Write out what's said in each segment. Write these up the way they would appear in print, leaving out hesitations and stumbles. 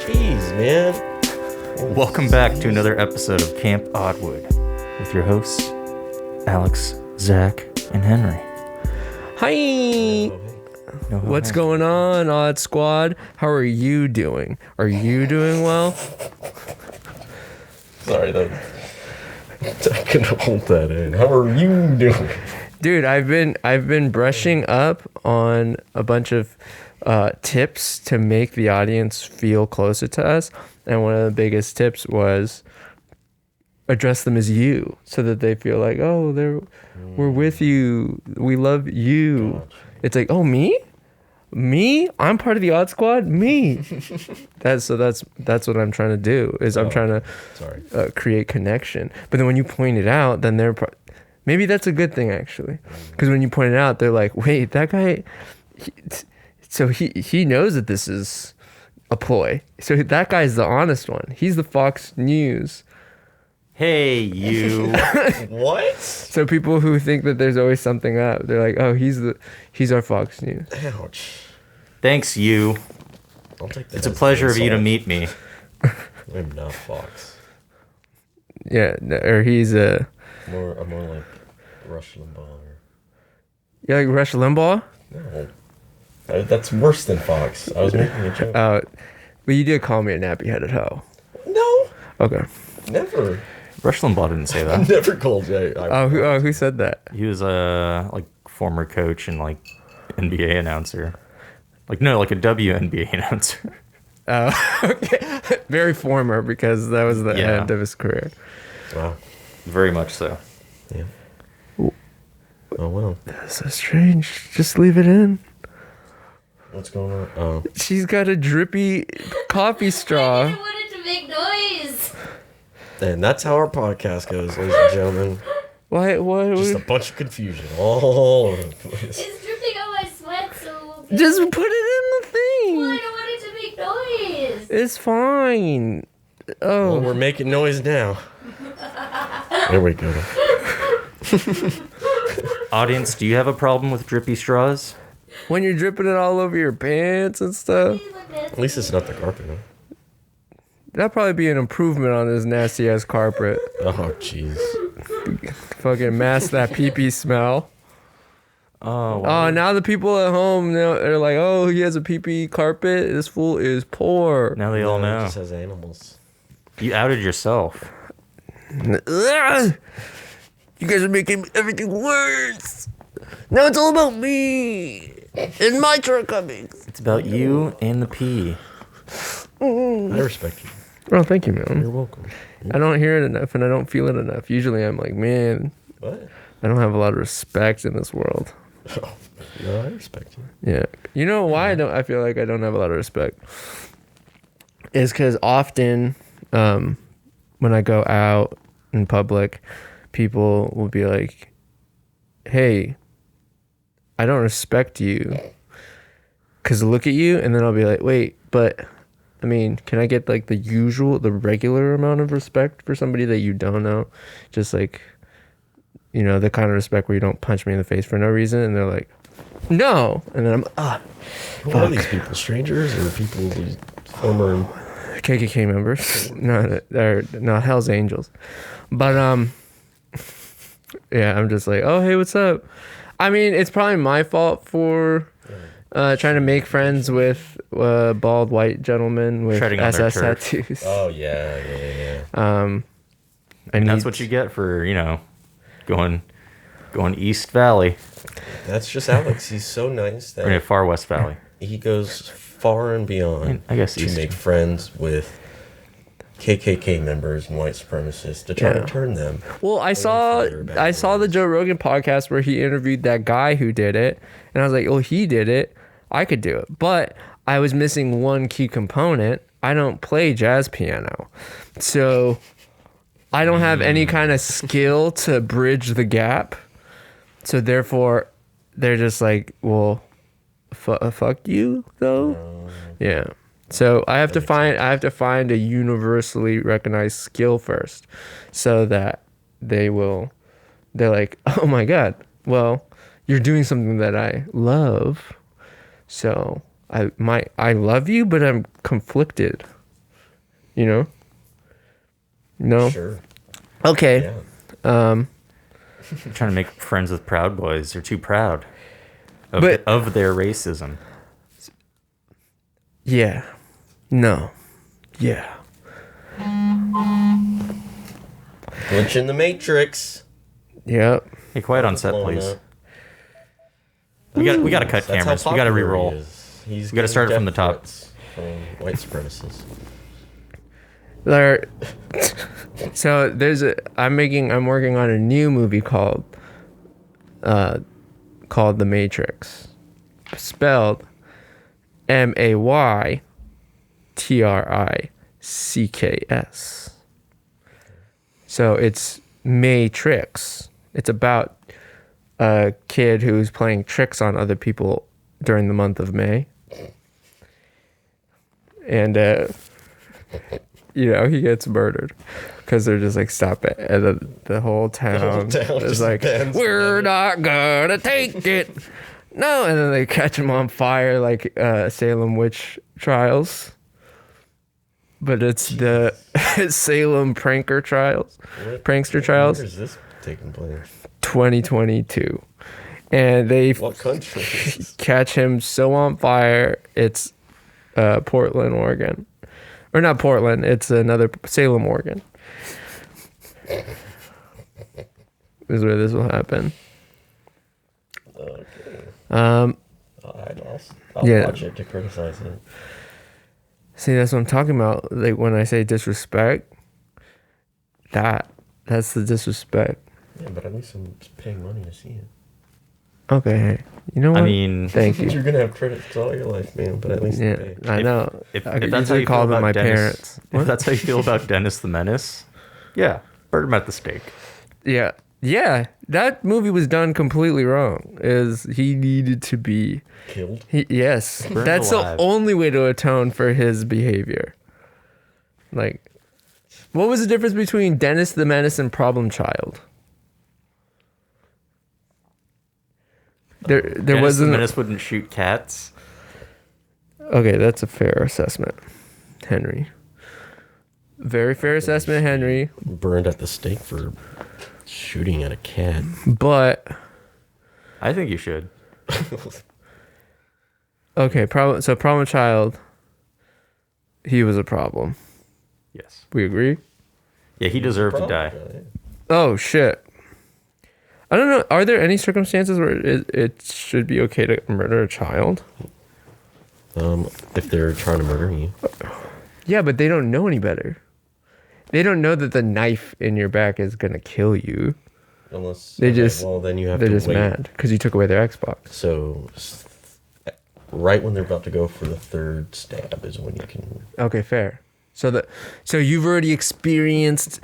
Jeez, man. Welcome back to another episode of Camp Oddwood with your hosts, Alex, Zach, and Henry. Hi! What's going on, Odd Squad? How are you doing? Are you doing well? Sorry, I couldn't hold that in. How are you doing? Dude, I've been brushing up on a bunch of tips to make the audience feel closer to us, and one of the biggest tips was address them as you, so that they feel like, oh, we're with you, we love you. Gotcha. It's like, oh, me, I'm part of the Odd Squad, me. That's what I'm trying to do. I'm trying to create connection. But then when you point it out, then maybe that's a good thing, actually, because when you point it out, they're like, wait, that guy. So he knows that this is a ploy. So that guy's the honest one. He's the Fox News. Hey, you. What? So people who think that there's always something up, they're like, oh, he's our Fox News. Ouch. Thanks, you. I'll take that. It's a pleasure of you to meet me. I'm not Fox. Yeah, or he's a... I'm more like Rush Limbaugh. You like Rush Limbaugh? No. That's worse than Fox. I was making a joke. But you did call me a nappy-headed hoe. No. Okay. Never. Rush Limbaugh didn't say that. Never called you. Who said that? He was a former coach and NBA announcer. Like a WNBA announcer. Oh, okay. Very former, because that was the end of his career. Wow. Very much so. Yeah. Oh, well. That's so strange. Just leave it in. What's going on? Oh. She's got a drippy coffee straw. I didn't want it to make noise. And that's how our podcast goes, ladies and gentlemen. What? Just a bunch of confusion all over the place. It's dripping on my sweat, so... Just put it in the thing. Well, I don't want it to make noise. It's fine. Oh. Well, we're making noise now. There we go. Audience, do you have a problem with drippy straws? When you're dripping it all over your pants and stuff. At least it's not the carpet, huh? That'd probably be an improvement on this nasty ass carpet. Oh, jeez. Fucking mask that pee-pee smell. Oh, wow. Oh, now the people at home, they're like, oh, he has a pee-pee carpet. This fool is poor. Now they all It know. just has animals. You outed yourself. Ugh! You guys are making everything worse. Now it's all about me and my shortcomings. It's about you and the pee. I respect you. Oh, thank you, man. You're welcome. I don't hear it enough, and I don't feel it enough. Usually I'm like, man, What? I don't have a lot of respect in this world. Oh, no, I respect you. Yeah. You know why I feel like I don't have a lot of respect? Is because often when I go out in public, people will be like, hey, I don't respect you because look at you. And then I'll be like, wait, but I mean, can I get like the regular amount of respect for somebody that you don't know? Just like, you know, the kind of respect where you don't punch me in the face for no reason. And they're like, no. And then I'm, Who are these people? Strangers or people who former... KKK members. No, they're not Hell's Angels. But, yeah, I'm just like, oh, hey, what's up? I mean, it's probably my fault for trying to make friends with bald white gentlemen with SS tattoos. Oh, yeah. And that's what you get for, going East Valley. That's just Alex. He's so nice Or that Far West Valley. he goes far and beyond I guess to East. make friends with KKK members and white supremacists to try to turn them. Well, I saw the Joe Rogan podcast where he interviewed that guy who did it, and I was like, oh, he did it. I could do it. But I was missing one key component. I don't play jazz piano. So I don't have any kind of skill to bridge the gap. So therefore, they're just like, well, fuck you, though? Yeah. So I have to find a universally recognized skill first, so that they're like, oh my God, well, you're doing something that I love. So I love you, but I'm conflicted You know? No. Sure. Okay. Yeah. Trying to make friends with Proud Boys. They're too proud But- of their racism. Yeah. No. Yeah. Glitch in the Matrix. Yep. Hey, quiet on set, Blowing please. up. We got to cut That's cameras. how We got to popular re-roll. he is. He's We gotta start it from getting the top. death threats from white supremacists. There. So I'm working on a new movie called The Matrix, spelled Maytrics. So it's Matrix. It's about a kid who's playing tricks on other people during the month of May. And he gets murdered because they're just like, stop it. And the whole town is just like, bends we're not gonna take it. No. And then they catch him on fire like Salem witch trials. But it's the Salem prankster trials. Where is this taking place? 2022. And they What country is this? catch him so on fire. It's Portland, Oregon. Or not Portland, it's another Salem, Oregon. Is where this will happen. Okay. Um, I'll Yeah. watch it to criticize it. See, that's what I'm talking about. Like when I say disrespect, that's the disrespect. Yeah, but at least I'm paying money to see it. Okay, hey, you know what? I mean, Thank you. You're gonna have credits all your life, man. But at least you Yeah, pay. I know. if I could that's how easily you call feel them about my Dennis, parents. if that's how you feel about Dennis the Menace, yeah, burn him at the stake. Yeah. That movie was done completely wrong. He needed to be. Killed. Yes, Burned that's alive. the only way to atone for his behavior. Like, what was the difference between Dennis the Menace and Problem Child? There Dennis the wasn't. Menace wouldn't shoot cats. Okay, that's a fair assessment, Henry. Very fair assessment, Henry. Burned at the stake for shooting at a cat. But I think you should. okay, Problem Child. He was a problem. Yes. We agree. Yeah, he deserved to die. Oh shit. I don't know. Are there any circumstances where it should be okay to murder a child? If they're trying to murder you. Yeah, but they don't know any better. They don't know that the knife in your back is gonna kill you. Unless They just- well, then you have They're to just wait. mad because you took away their Xbox. So right when they're about to go for the third stab is when you can. Okay, fair. So you've already experienced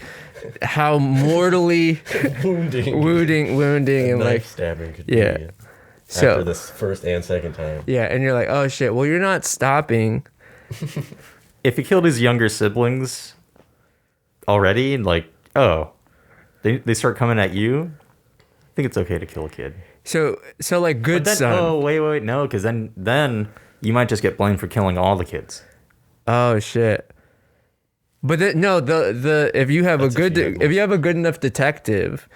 how mortally wounding and knife like stabbing could yeah. be. So After this first and second time. yeah, and you're like, oh shit. Well, you're not stopping. If he killed his younger siblings already, and like, oh, they start coming at you, I think it's okay to kill a kid. So like good But then, son. oh wait, no, because then you might just get blamed for killing all the kids. Oh shit. But the if you have That's if you have a good enough detective,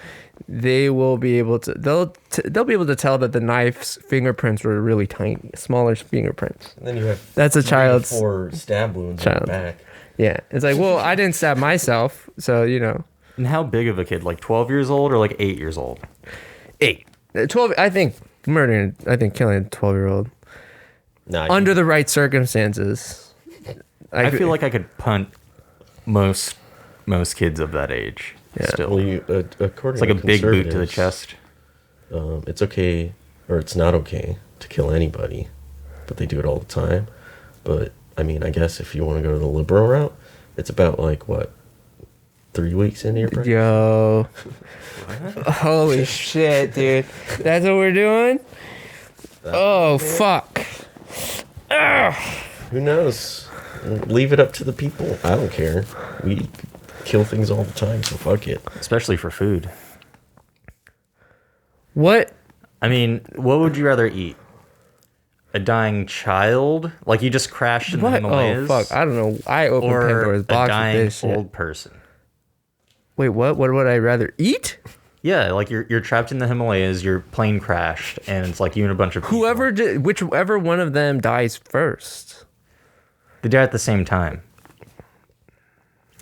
they will be able to they'll be able to tell that the knife's fingerprints were really tiny, smaller fingerprints. And then you have That's a 3 or child's 4 stab wounds child. in the back. Yeah, it's like, well, I didn't stab myself, so you know. And how big of a kid? Like 12 years old or like 8 years old? 8, 12. I think killing a 12-year-old Nah, under the right circumstances. I feel like I could punt most kids of that age. Yeah. Still, well, according it's like a to big boot to the conservatives, chest. It's okay, or it's not okay to kill anybody, but they do it all the time. But I mean, I guess if you want to go the liberal route, it's about like what, 3 weeks into your pregnancy? Yo. Holy shit, dude. That's what we're doing? Oh, fuck. Who knows? Leave it up to the people. I don't care. We kill things all the time, so fuck it. Especially for food. What? I mean, what would you rather eat? a dying child, like you just crashed in the What? Himalayas. Oh fuck! I don't know. I opened or Pandora's a box with dying this shit. old person. Wait, what? What would I rather eat? Yeah, like you're trapped in the Himalayas, your plane crashed, and it's like you and a bunch of people. Whichever one of them dies first. They die at the same time.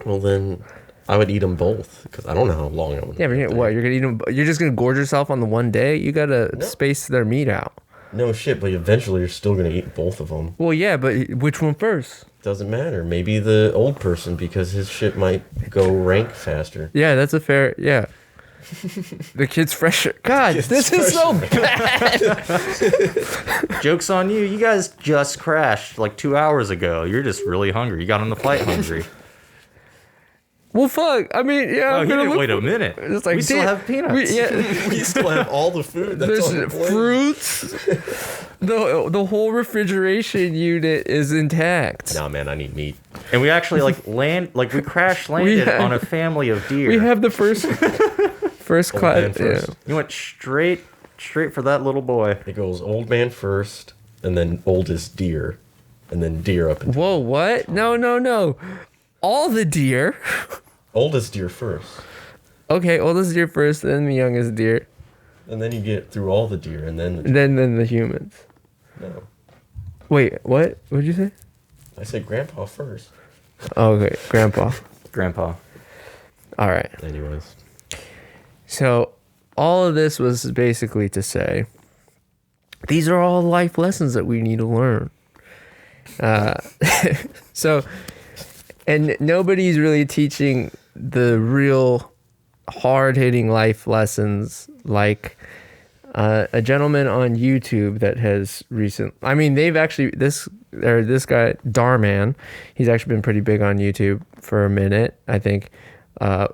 Well, then I would eat them both because I don't know how long I would. Yeah, but what? You're gonna eat them? You're just gonna gorge yourself on the one day? You gotta space their meat out. No shit, but eventually you're still gonna eat both of them. Well, yeah, but which one first? Doesn't matter. Maybe the old person because his shit might go rank faster. Yeah, that's a fair. Yeah. The kid's fresher. God, this is so bad. Joke's on you. You guys just crashed like 2 hours ago. You're just really hungry. You got on the flight hungry. Well, fuck. I mean, yeah. Oh, I'm he gonna didn't look wait a for- minute. It's like, We still damn, have peanuts. We still have all the food. That's There's on the plane. fruits. The whole refrigeration unit is intact. Nah, man, I need meat. And we actually we crash landed have- on a family of deer. We have the first Old class. man first. Yeah. You went straight for that little boy. It goes old man first, and then oldest deer, and then deer up. And Whoa, what? No. All the deer. oldest deer first, Okay, oldest deer first, then the youngest deer, and then you get through all the deer, and then then the humans. no. Wait, what? What'd you say? I said grandpa first. Oh, okay, grandpa. Grandpa. All right. Anyways, So, all of this was basically to say, these are all life lessons that we need to learn. So, and nobody's really teaching the real hard-hitting life lessons like a gentleman on YouTube that has they've actually, this guy, Dhar Mann, he's actually been pretty big on YouTube for a minute. I think a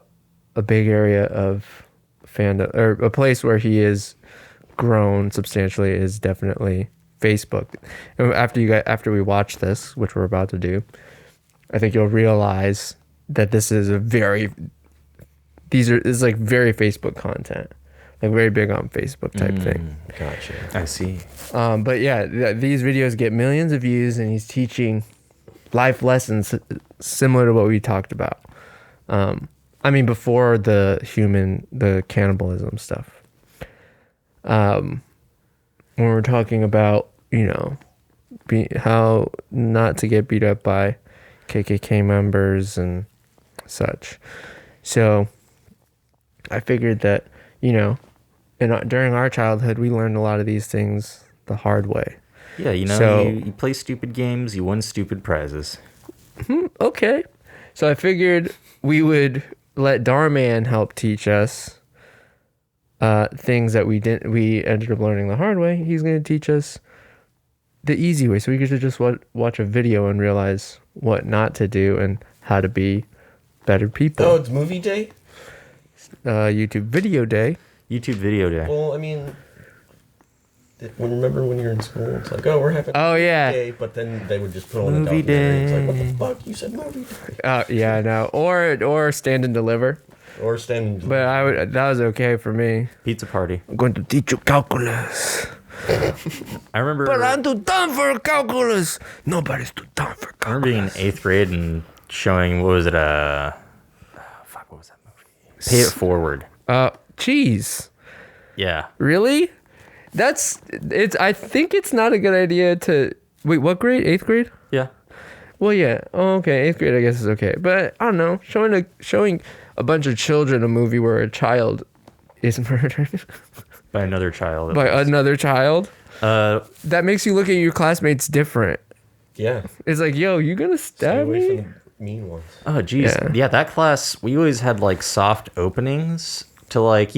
big area of fandom, or a place where he is grown substantially, is definitely Facebook. And after we watch this, which we're about to do, I think you'll realize that this is very Facebook content, like very big on Facebook type thing. gotcha. I see. But yeah, these videos get millions of views, and he's teaching life lessons similar to what we talked about. I mean, before the cannibalism stuff. When we're talking about, how not to get beat up by KKK members and such. So I figured that, during our childhood, we learned a lot of these things the hard way. Yeah, So- you play stupid games, you win stupid prizes. Okay. So I figured we would let Dhar Mann help teach us things that we ended up learning the hard way. He's going to teach us the easy way. So we get to just watch a video and realize what not to do and how to be better people. Oh, it's movie day? YouTube video day. YouTube video day. Well, I mean, remember when you're in school? It's like, oh, we're having Oh, movie yeah. day, but then they would just put on the Movie documentary. It's like, day. what the fuck? You said movie day. Yeah, no. Or stand and deliver. Or standing. But that was okay for me. Pizza party. I'm going to teach you calculus. I remember But I'm too dumb for calculus. Nobody's too dumb for I remember being in 8th grade and showing, what was it, what was that movie? Pay It Forward. Cheese. Yeah. Really? I think it's not a good idea to wait, what grade? 8th grade? Yeah. Well, yeah. Oh, okay. 8th grade I guess is okay. But I don't know, showing a bunch of children a movie where a child is murdered By another child. by another child, Uh, that makes you look at your classmates different. Yeah. It's like, yo, you gonna Stay stab away me? from the mean ones. oh, geez. Yeah. Yeah, that class, we always had like soft openings to like,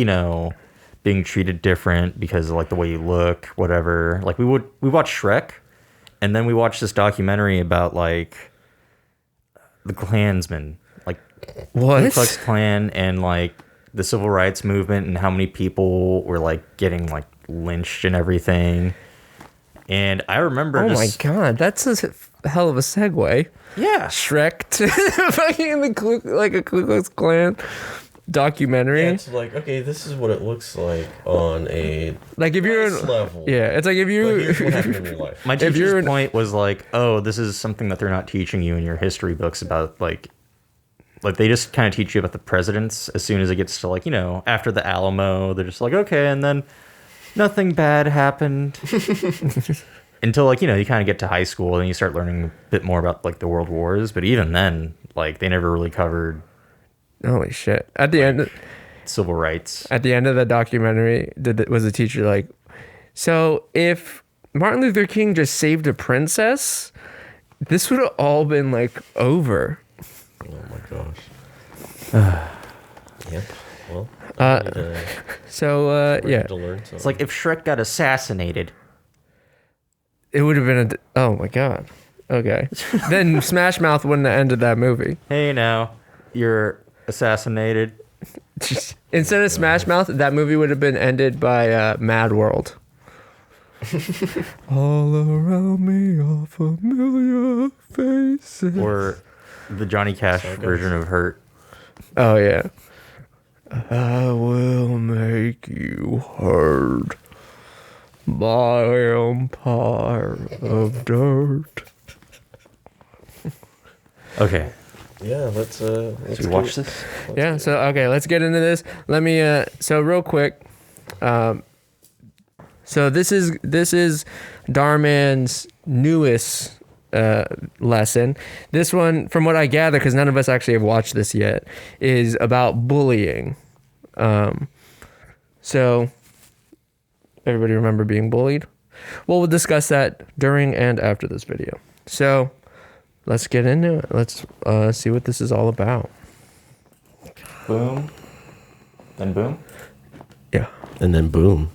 being treated different because of like the way you look, whatever. Like we watched Shrek, and then we watched this documentary about like the Klansmen, like What? Ku Klux Klan, and like the civil rights movement, and how many people were like getting like lynched and everything. And I remember, Oh my god, that's a hell of a segue. yeah, Shrek to fucking a Ku Klux Klan. documentary. Yeah, it's like, okay, this is what it looks like on a Like if you're nice level. yeah, it's like if But you here's what happened in your life. My If you're teacher's an- point was like, oh, this is something that they're not teaching you in your history books about like they just kind of teach you about the presidents as soon as it gets to like, you know, after the Alamo, they're just like, okay, and then nothing bad happened. Until like, you know, you kind of get to high school and you start learning a bit more about like the world wars, but even then, like they never really covered holy shit. At the end civil rights. at the end of the documentary, was the teacher like, so if Martin Luther King just saved a princess, this would have all been like over. Oh my gosh. Yep. Well, I need to, Yeah, to learn something. It's like if Shrek got assassinated. it would have been oh my god. Okay. Then Smash Mouth wouldn't have ended that movie. Hey, now you're assassinated. Instead of Smash Mouth, that movie would have been ended by Mad World. All around me are familiar faces. Or the Johnny Cash version of Hurt. Oh yeah. I will make you heard by empire of dirt. Okay. Yeah, let's Should we watch this? Yeah, so okay, let's get into this. Let me so real quick. So this is Dhar Mann's newest lesson. This one, from what I gather, because none of us actually have watched this yet, is about bullying. So everybody remember being bullied? Well, we'll discuss that during and after this video. So let's get into it. Let's see what this is all about. Boom. Then boom. Yeah. And then boom.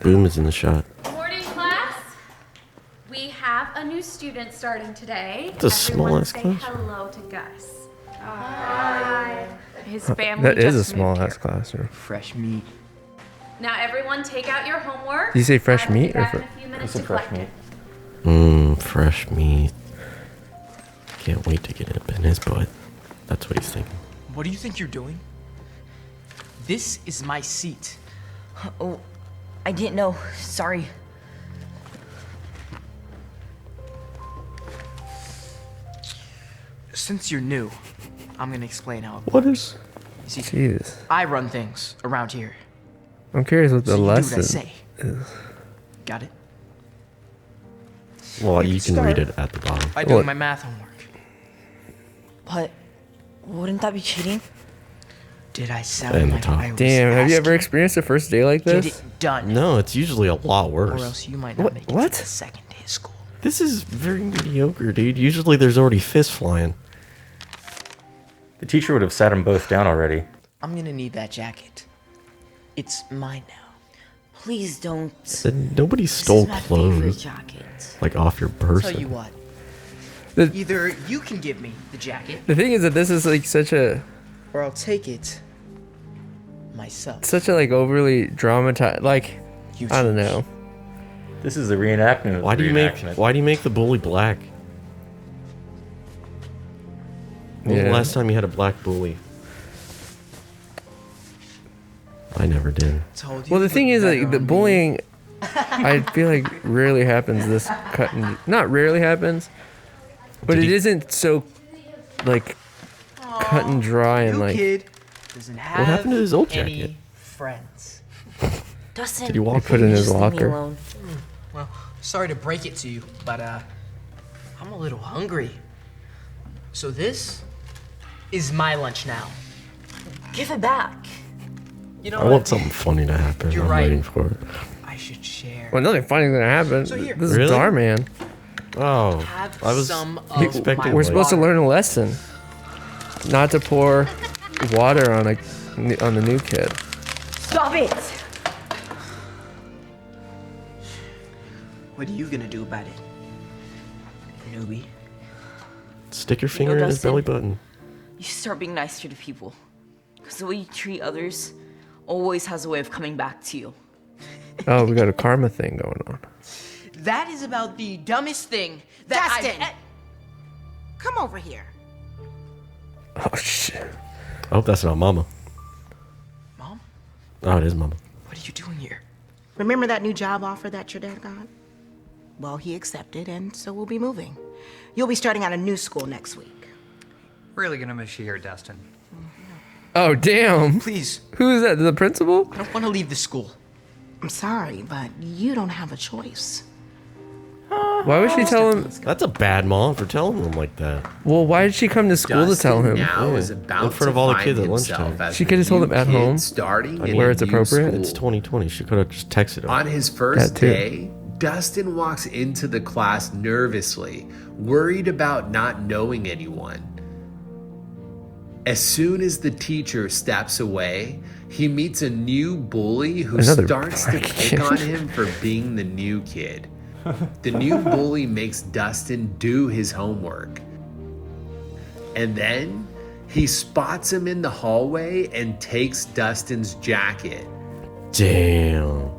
Boom is in the shot. Morning, class. We have a new student starting today. It's a small ass Everyone class. say hello to Gus. Hi. His family. That is a just small moved ass classroom. Fresh meat. here. Now, everyone, take out your homework. Did you say fresh I will be meat or back in fr- a few minutes It's a to fresh collect meat. it. Fresh meat. Can't wait to get it up in his butt. That's what he's thinking. What do you think you're doing? This is my seat. Oh, I didn't know. Sorry. Since you're new, I'm gonna explain how it What works. is? You see, Jesus. I run things around here. I'm curious what the So you do what I lesson say. Got it? Well, you can read it at the bottom. By doing What? my math homework. But wouldn't that be cheating? Did I sound And the like top. I was Damn, have you ever asking? experienced a first day like Get this? it done. No, it's usually a lot Or worse. else you might not What- make it what? to the second day of school. This is very mediocre, dude. Usually there's already fists flying. The teacher would have sat them both down already. I'm gonna need that jacket. It's mine now. Please don't. And nobody This stole is my favorite clothes jacket. like off your Tell you person. what. The- Either you can give me the jacket, The thing is that this is like such a or I'll take it myself. like overly dramatized. Like You I don't choose. know. This is a reenactment. Of Why the do you make reenactment. the bully black? When was Yeah. the last time you had a black bully? I never did. Told you Well, the look thing is better like the on me. bullying. I feel like rarely happens. This cut and not rarely happens, but Did it he- isn't so like cut and dry and You like. kid doesn't have happened to his old any jacket? friends. Dustin, Did he walk- Put it in his just leave me locker. alone. Well, sorry to break it to you, but I'm a little hungry. So this is my lunch now. Give it back. You know I what? want something funny to happen. You're I'm right. waiting for it. I should share. Well, nothing funny is gonna happen. So here. This is Really? Dhar Mann. Oh, Have I was some of expecting. my We're like- supposed to water. learn a lesson, not to pour water on the new kid. Stop it. What are you gonna do about it, newbie? Stick your finger in his Dustin? belly button. You should start being nicer to people. Because the way you treat others always has a way of coming back to you. Oh, we got a karma thing going on. That is about the dumbest thing that Dustin! I've. Come over here. Oh shit. I hope that's not Mama. Mom? Oh, it is Mama. What are you doing here? Remember that new job offer that your dad got? Well, he accepted, and so we'll be moving. You'll be starting at a new school next week. Really gonna miss you here, Dustin. Oh, damn. Please, Who is that? The principal? I don't want to leave the school. I'm sorry, but you don't have a choice. Why would she tell him? That's a bad mom for telling them like that. Well, why did she come to school to tell him? Now Yeah. is about In front of all the to kids find at lunchtime. himself as She the could have told new him at kid home, starting in where a it's new appropriate. school. It's 2020. She could have just texted him. On his first That too. day, Dustin walks into the class nervously, worried about not knowing anyone. As soon as the teacher steps away, he meets a new bully who Another starts to black pick kid. on him for being the new kid. The new bully makes Dustin do his homework. And then he spots him in the hallway and takes Dustin's jacket. Damn.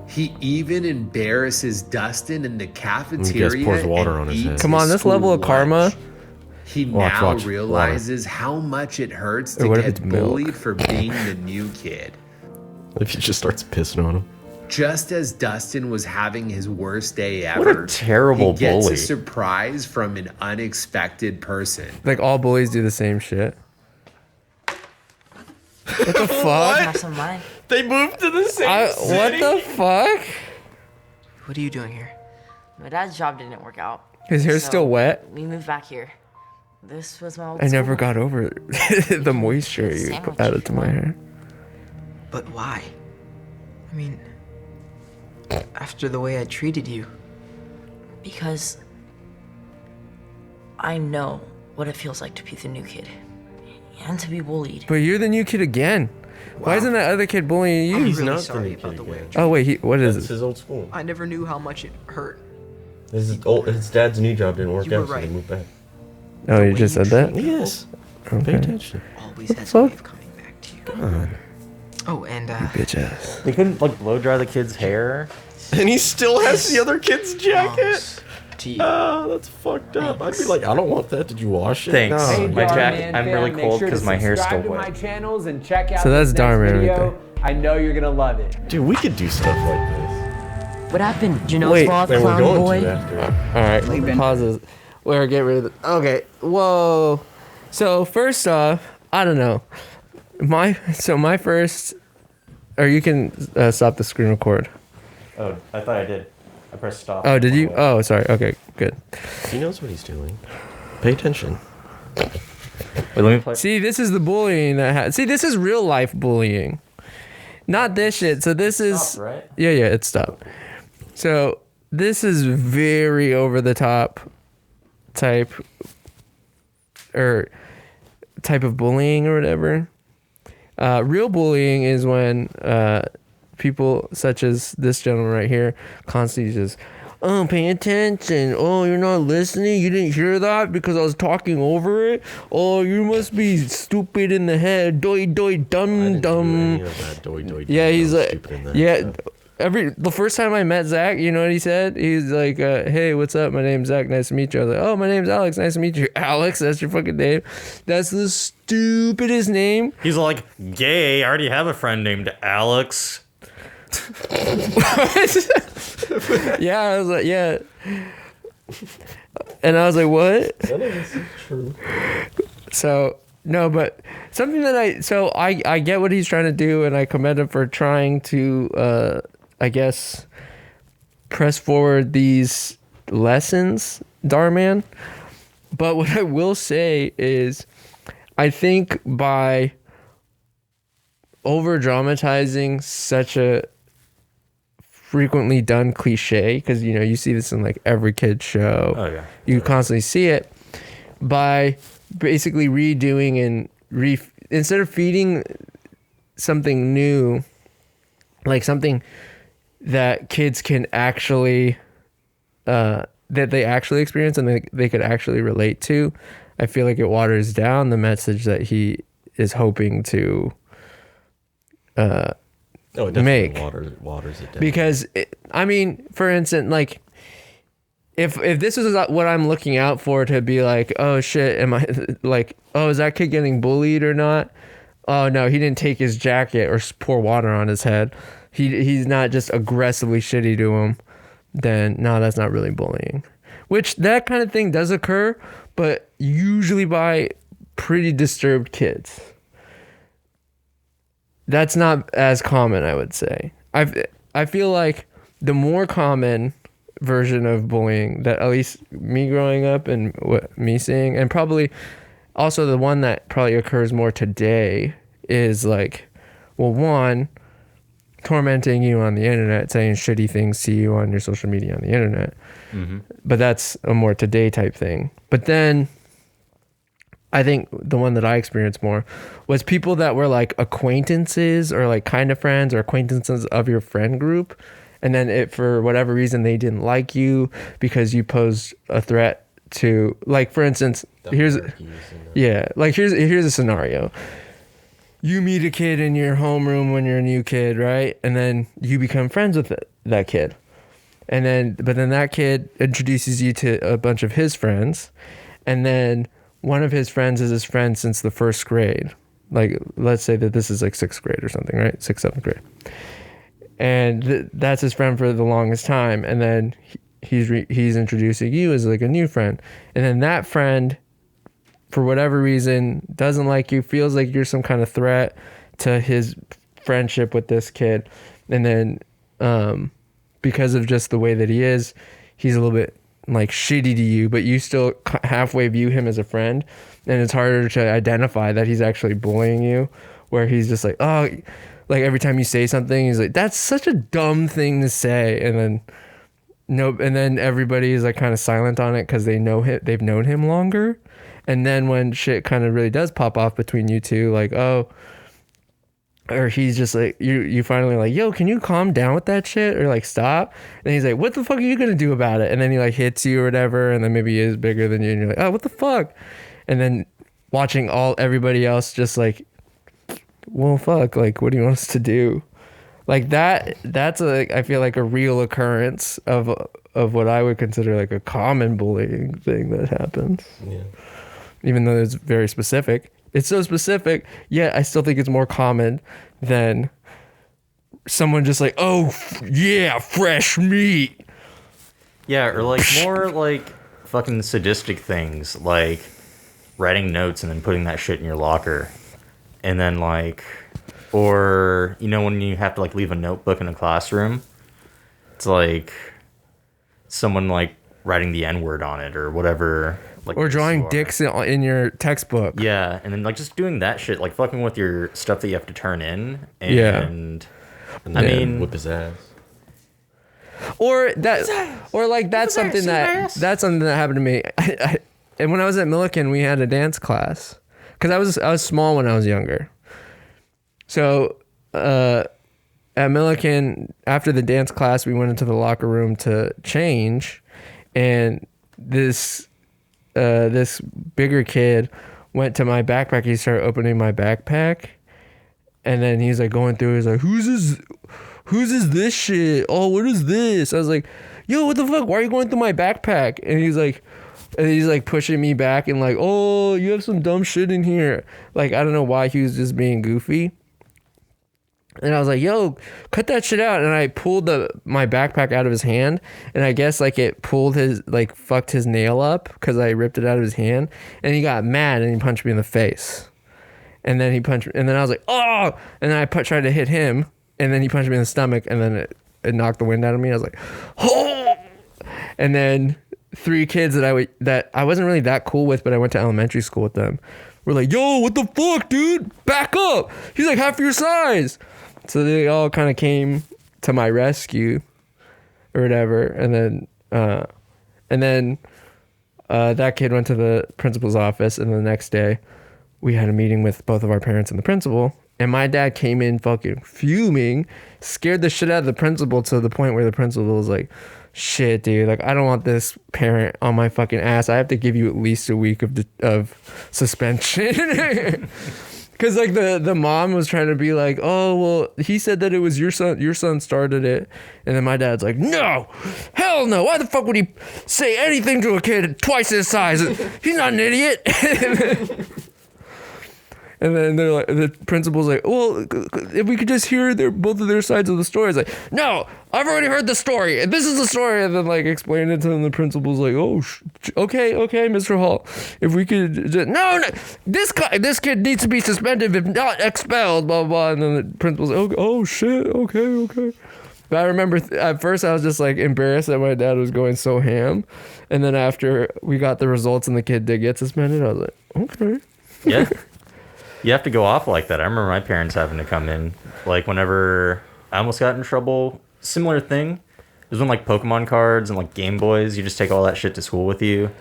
He even embarrasses Dustin in the cafeteria. pours water and on his eats head. Come on, this school level of karma. lunch. He Watch, now watch, realizes how much it hurts Or to what if it's get milk? bullied for being the new kid. If he just starts pissing on him. Just as Dustin was having his worst day What a ever, terrible he gets bully. a surprise from an unexpected person. Like all bullies do the same shit. What the fuck? Have some money. They moved to the same What the fuck? What are you doing here? My dad's job didn't work out. His hair's so still wet. We moved back here. This was my old I never school. got over the moisture you Sandwich. added to my hair. But why? I mean, after the way I treated you. Because I know what it feels like to be the new kid and to be bullied. But you're the new kid again. Why isn't that other kid bullying you? I'm He's really not sorry the about new the kid way I again. treated Oh wait, what is That's this? his old school. I never knew how much it hurt. His dad's new job didn't work You were out, so right. he moved back. Oh, you way just you said that? treat Yes. Pay Okay. attention. Always has a way of coming back to you. Oh, and Bitch ass. They couldn't like blow dry the kid's hair. And he still has the other kid's jacket. moms to you. Oh, that's fucked up. I'd be like, I don't want that. Did you wash it? Thanks. No. Hey, My jacket- I'm really cold 'cause my hair's still to wet. my channels and check out So that's this Dhar next Mann right video. I know you're gonna love it. Dude, we could do stuff like this. What happened? Janelle's Wait, fault, And we're clown going boy? to after. All right, pauses. We're get rid of it. Okay. Whoa. So first off, I don't know. My first, or you can stop the screen record. Oh, I thought I did. I pressed stop. Oh, did you? Oh, sorry. Okay, good. He knows what he's doing. Pay attention. Wait, let me play. See, this is the bullying that see, this is real life bullying, not this shit. So this is Stop, right? yeah, it stopped. So this is very over the top type of bullying or whatever. Real bullying is when people such as this gentleman right here constantly just, oh, pay attention. Oh, you're not listening. You didn't hear that because I was talking over it. Oh, you must be stupid in the head. Doi doi I dum didn't do any dum. of that doi, Yeah, he's like, stupid in that yeah. stuff. The first time I met Zach, you know what he said? He's like, hey, what's up? My name's Zach. Nice to meet you. I was like, oh, my name's Alex. Nice to meet you. Alex, that's your fucking name. That's the stupidest name. He's like, gay. I already have a friend named Alex. Yeah, I was like, yeah. And I was like, what? None of this is true. So, no, but something that I get what he's trying to do, and I commend him for trying to, I guess, press forward these lessons, Dhar Mann. But what I will say is, I think by over dramatizing such a frequently done cliche, because you know you see this in like every kid's show. Oh, yeah. You constantly see it. By basically redoing and instead of feeding something new, like something that kids can actually that they actually experience and they could actually relate to, I feel like it waters down the message that he is hoping to Oh, it definitely make. waters it down. Because I mean, for instance, like if this is what I'm looking out for, to be like, oh shit, am I like, oh, is that kid getting bullied or not? oh no, he didn't take his jacket or pour water on his head, he's not just aggressively shitty to him, then no, that's not really bullying. Which that kind of thing does occur, but usually by pretty disturbed kids. That's not as common, I would say. I feel like the more common version of bullying that at least me growing up and what me seeing, and probably also the one that probably occurs more today, is like, well, one, tormenting you on the internet, saying shitty things to you on your social media on the internet. Mm-hmm. But that's a more today type thing. But then I think the one that I experienced more was people that were like acquaintances or like kind of friends or acquaintances of your friend group. And then for whatever reason, they didn't like you because you posed a threat to, like, for instance, here's a scenario. You meet a kid in your homeroom when you're a new kid, right? And then you become friends with that kid. But then that kid introduces you to a bunch of his friends. And then one of his friends is his friend since the first grade. Like, let's say that this is like 6th grade or something, right? 6th, 7th grade. And that's his friend for the longest time. And then he's introducing you as like a new friend. And then that friend, for whatever reason, doesn't like you, feels like you're some kind of threat to his friendship with this kid. And then because of just the way that he is, he's a little bit like shitty to you, but you still halfway view him as a friend. And it's harder to identify that he's actually bullying you, where he's just like, oh, like every time you say something, he's like, that's such a dumb thing to say. And then everybody is like kind of silent on it because they've known him longer. And then when shit kind of really does pop off between you two, like, oh, or he's just like, you finally like, yo, can you calm down with that shit, or like stop? And he's like, what the fuck are you gonna do about it? And then he like hits you or whatever, and then maybe he is bigger than you, and you're like, oh, what the fuck? And then watching everybody else just like, well, fuck, like, what do you want us to do? Like that's I feel like a real occurrence of what I would consider like a common bullying thing that happens. Yeah. Even though it's very specific. It's so specific, yet I still think it's more common than someone just like, oh, yeah, fresh meat. Yeah, or like more like fucking sadistic things, like writing notes and then putting that shit in your locker. And then like, or, you know, when you have to like leave a notebook in a classroom, it's like someone like writing the N-word on it or whatever. Like, or drawing dicks in your textbook. Yeah, and then like just doing that shit, like fucking with your stuff that you have to turn in. And, yeah. And I mean, whip his ass. Or that, or like that's something that happened to me. And when I was at Milliken, we had a dance class because I was small when I was younger. So at Milliken, after the dance class, we went into the locker room to change, and this bigger kid went to my backpack. He started opening my backpack, and then he's like going through. He's like, "Whose is this shit? Oh, what is this?" I was like, "Yo, what the fuck? Why are you going through my backpack?" And he's like pushing me back and like, "Oh, you have some dumb shit in here." Like, I don't know why he was just being goofy. And I was like, yo, cut that shit out. And I pulled my backpack out of his hand. And I guess like it fucked his nail up because I ripped it out of his hand. And he got mad and he punched me in the face. And then I was like, oh. And then I tried to hit him. And then he punched me in the stomach. And then it knocked the wind out of me. I was like, oh. And then 3 kids that I wasn't really that cool with, but I went to elementary school with them, were like, yo, what the fuck, dude? Back up. He's like half your size. So they all kind of came to my rescue or whatever. And then that kid went to the principal's office. And the next day we had a meeting with both of our parents and the principal. And my dad came in fucking fuming, scared the shit out of the principal to the point where the principal was like, shit, dude, like, I don't want this parent on my fucking ass. I have to give you at least a week of suspension. Because like the mom was trying to be like, oh, well, he said that it was your son started it. And then my dad's like, no, hell no. Why the fuck would he say anything to a kid twice his size? He's not an idiot. And then they're like, the principal's like, well, if we could just hear both of their sides of the story. It's like, no, I've already heard the story. And this is the story. And then like explain it to them. The principal's like, oh, okay, Mr. Hall. If we could just, no, this kid needs to be suspended if not expelled, blah, blah. And then the principal's like, oh shit, okay. But I remember at first I was just like embarrassed that my dad was going so ham. And then after we got the results and the kid did get suspended, I was like, okay. Yeah. You have to go off like that. I remember my parents having to come in. Like whenever I almost got in trouble, similar thing. It was when like Pokemon cards and like Game Boys, you just take all that shit to school with you.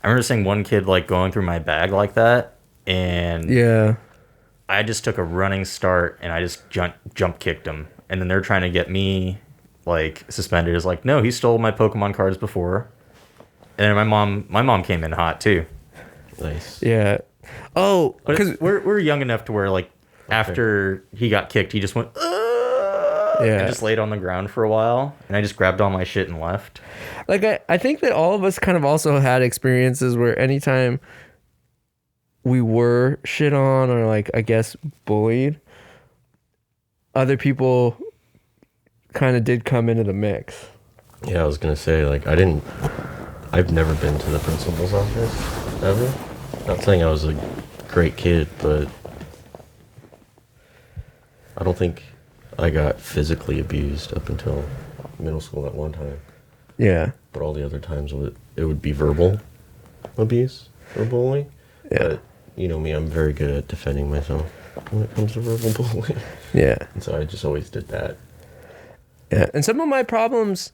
I remember seeing one kid like going through my bag like that. And yeah, I just took a running start and I just jump kicked him. And then they're trying to get me like suspended. It's like, no, he stole my Pokemon cards before. And then my mom came in hot too. Nice. Yeah. Oh, because we're young enough to where like after he got kicked, he just went and just laid on the ground for a while. And I just grabbed all my shit and left. Like I think that all of us kind of also had experiences where anytime we were shit on or like I guess bullied, other people kind of did come into the mix. Yeah, I was gonna say, like, I've never been to the principal's office, ever. Not saying I was a great kid, but I don't think I got physically abused up until middle school at one time. Yeah. But all the other times it would be verbal abuse or bullying. Yeah. But you know me, I'm very good at defending myself when it comes to verbal bullying. Yeah. And so I just always did that. Yeah. And some of my problems,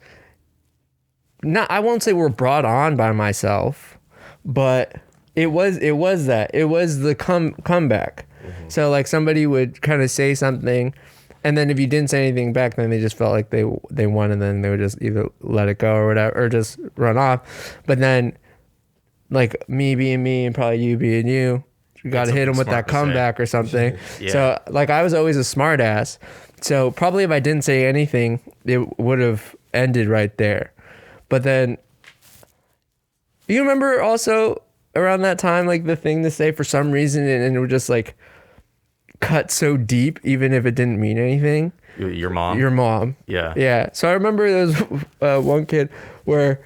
I won't say were brought on by myself, but it was the comeback. Mm-hmm. So like somebody would kind of say something, and then if you didn't say anything back, then they just felt like they won, and then they would just either let it go or whatever, or just run off. But then, like me being me and probably you being you got to hit them with that comeback or something. Yeah. So like I was always a smart ass. So probably if I didn't say anything, it would have ended right there. But then, you remember also around that time, like the thing to say for some reason, and it would just like cut so deep, even if it didn't mean anything. Your mom? Your mom. Yeah. Yeah. So I remember there was one kid where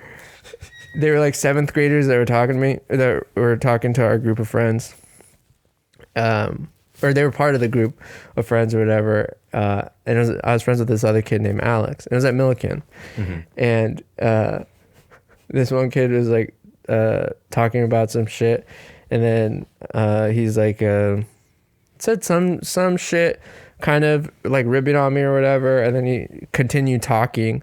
they were like 7th graders that were talking to me, that were talking to our group of friends. Or they were part of the group of friends or whatever. And I was friends with this other kid named Alex. And it was at Milliken. Mm-hmm. And this one kid was like talking about some shit. And then he's like, said some shit kind of like ribbing on me or whatever. And then he continued talking.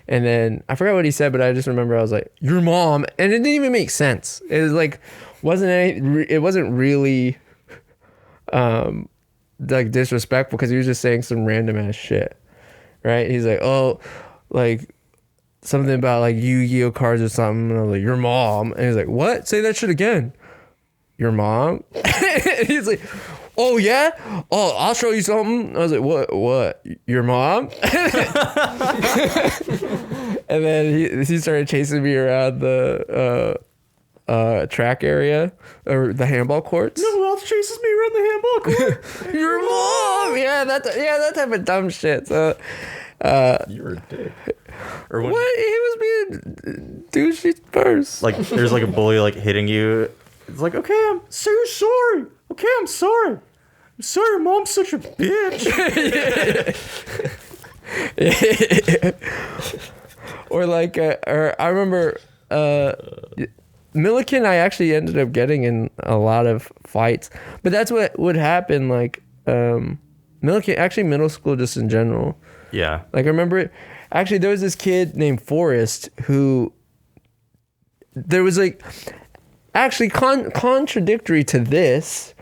And then I forgot what he said, but I just remember I was like, your mom. And it didn't even make sense. It was like, it wasn't really like disrespectful, because he was just saying some random ass shit, right? He's like, oh, like something about like Yu-Gi-Oh cards or something. And I was like, your mom. And he's like, what? Say that shit again. Your mom? And he's like, oh yeah? Oh, I'll show you something. I was like, what? Your mom? And then he started chasing me around the track area or the handball courts. No one else chases me around the handball court. Your mom. Yeah, that type of dumb shit. So you're a dick. Or when, what? He was being douchey first. like there's like a bully like hitting you. It's like, okay, I'm so sorry. Okay, I'm sorry. I'm sorry, mom's such a bitch. Or like, or I remember Milliken, I actually ended up getting in a lot of fights, but that's what would happen. Like Milliken, actually middle school, just in general. Yeah. Like I remember, actually there was this kid named Forrest who, there was like, actually contradictory to this,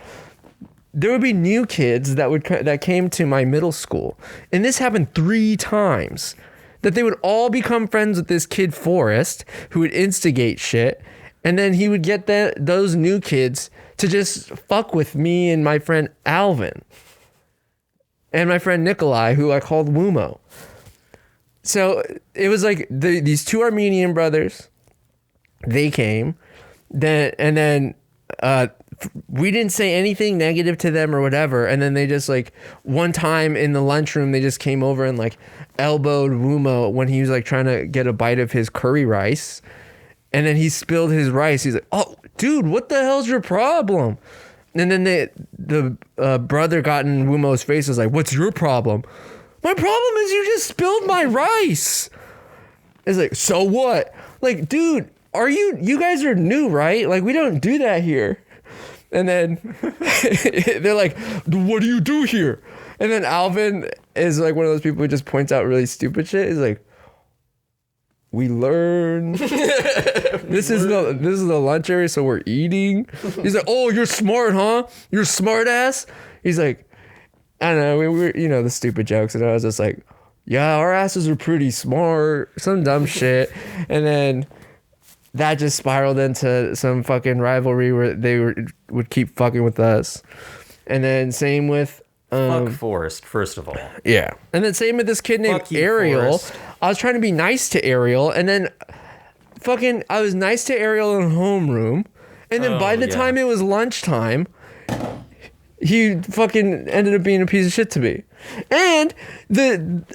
there would be new kids that came to my middle school, and this happened 3 times, that they would all become friends with this kid Forrest, who would instigate shit, and then he would get those new kids to just fuck with me and my friend Alvin and my friend Nikolai, who I called Wumo. So it was like these 2 Armenian brothers, they came, then we didn't say anything negative to them or whatever. And then they just like one time in the lunchroom, they just came over and like elbowed Wumo when he was like trying to get a bite of his curry rice. And then he spilled his rice. He's like, "Oh, dude, what the hell's your problem?" And then the brother got in Wumo's face. Was like, "What's your problem?" "My problem is you just spilled my rice." It's like, "So what?" Like, dude, you guys are new, right? Like, we don't do that here. And then they're like, "What do you do here?" And then Alvin is like one of those people who just points out really stupid shit. He's like, "We learn. This is the lunch area, so we're eating." He's like, "Oh, you're smart, huh? You're smart ass." He's like, I don't know, we were, the stupid jokes, and I was just like, "Yeah, our asses are pretty smart," some dumb shit. And then that just spiraled into some fucking rivalry where they would keep fucking with us. And then same with fuck Forrest, first of all. Yeah. And then same with this kid named Ariel. Forrest. I was trying to be nice to Ariel, and then I was nice to Ariel in homeroom, and then by the time it was lunchtime, he fucking ended up being a piece of shit to me. And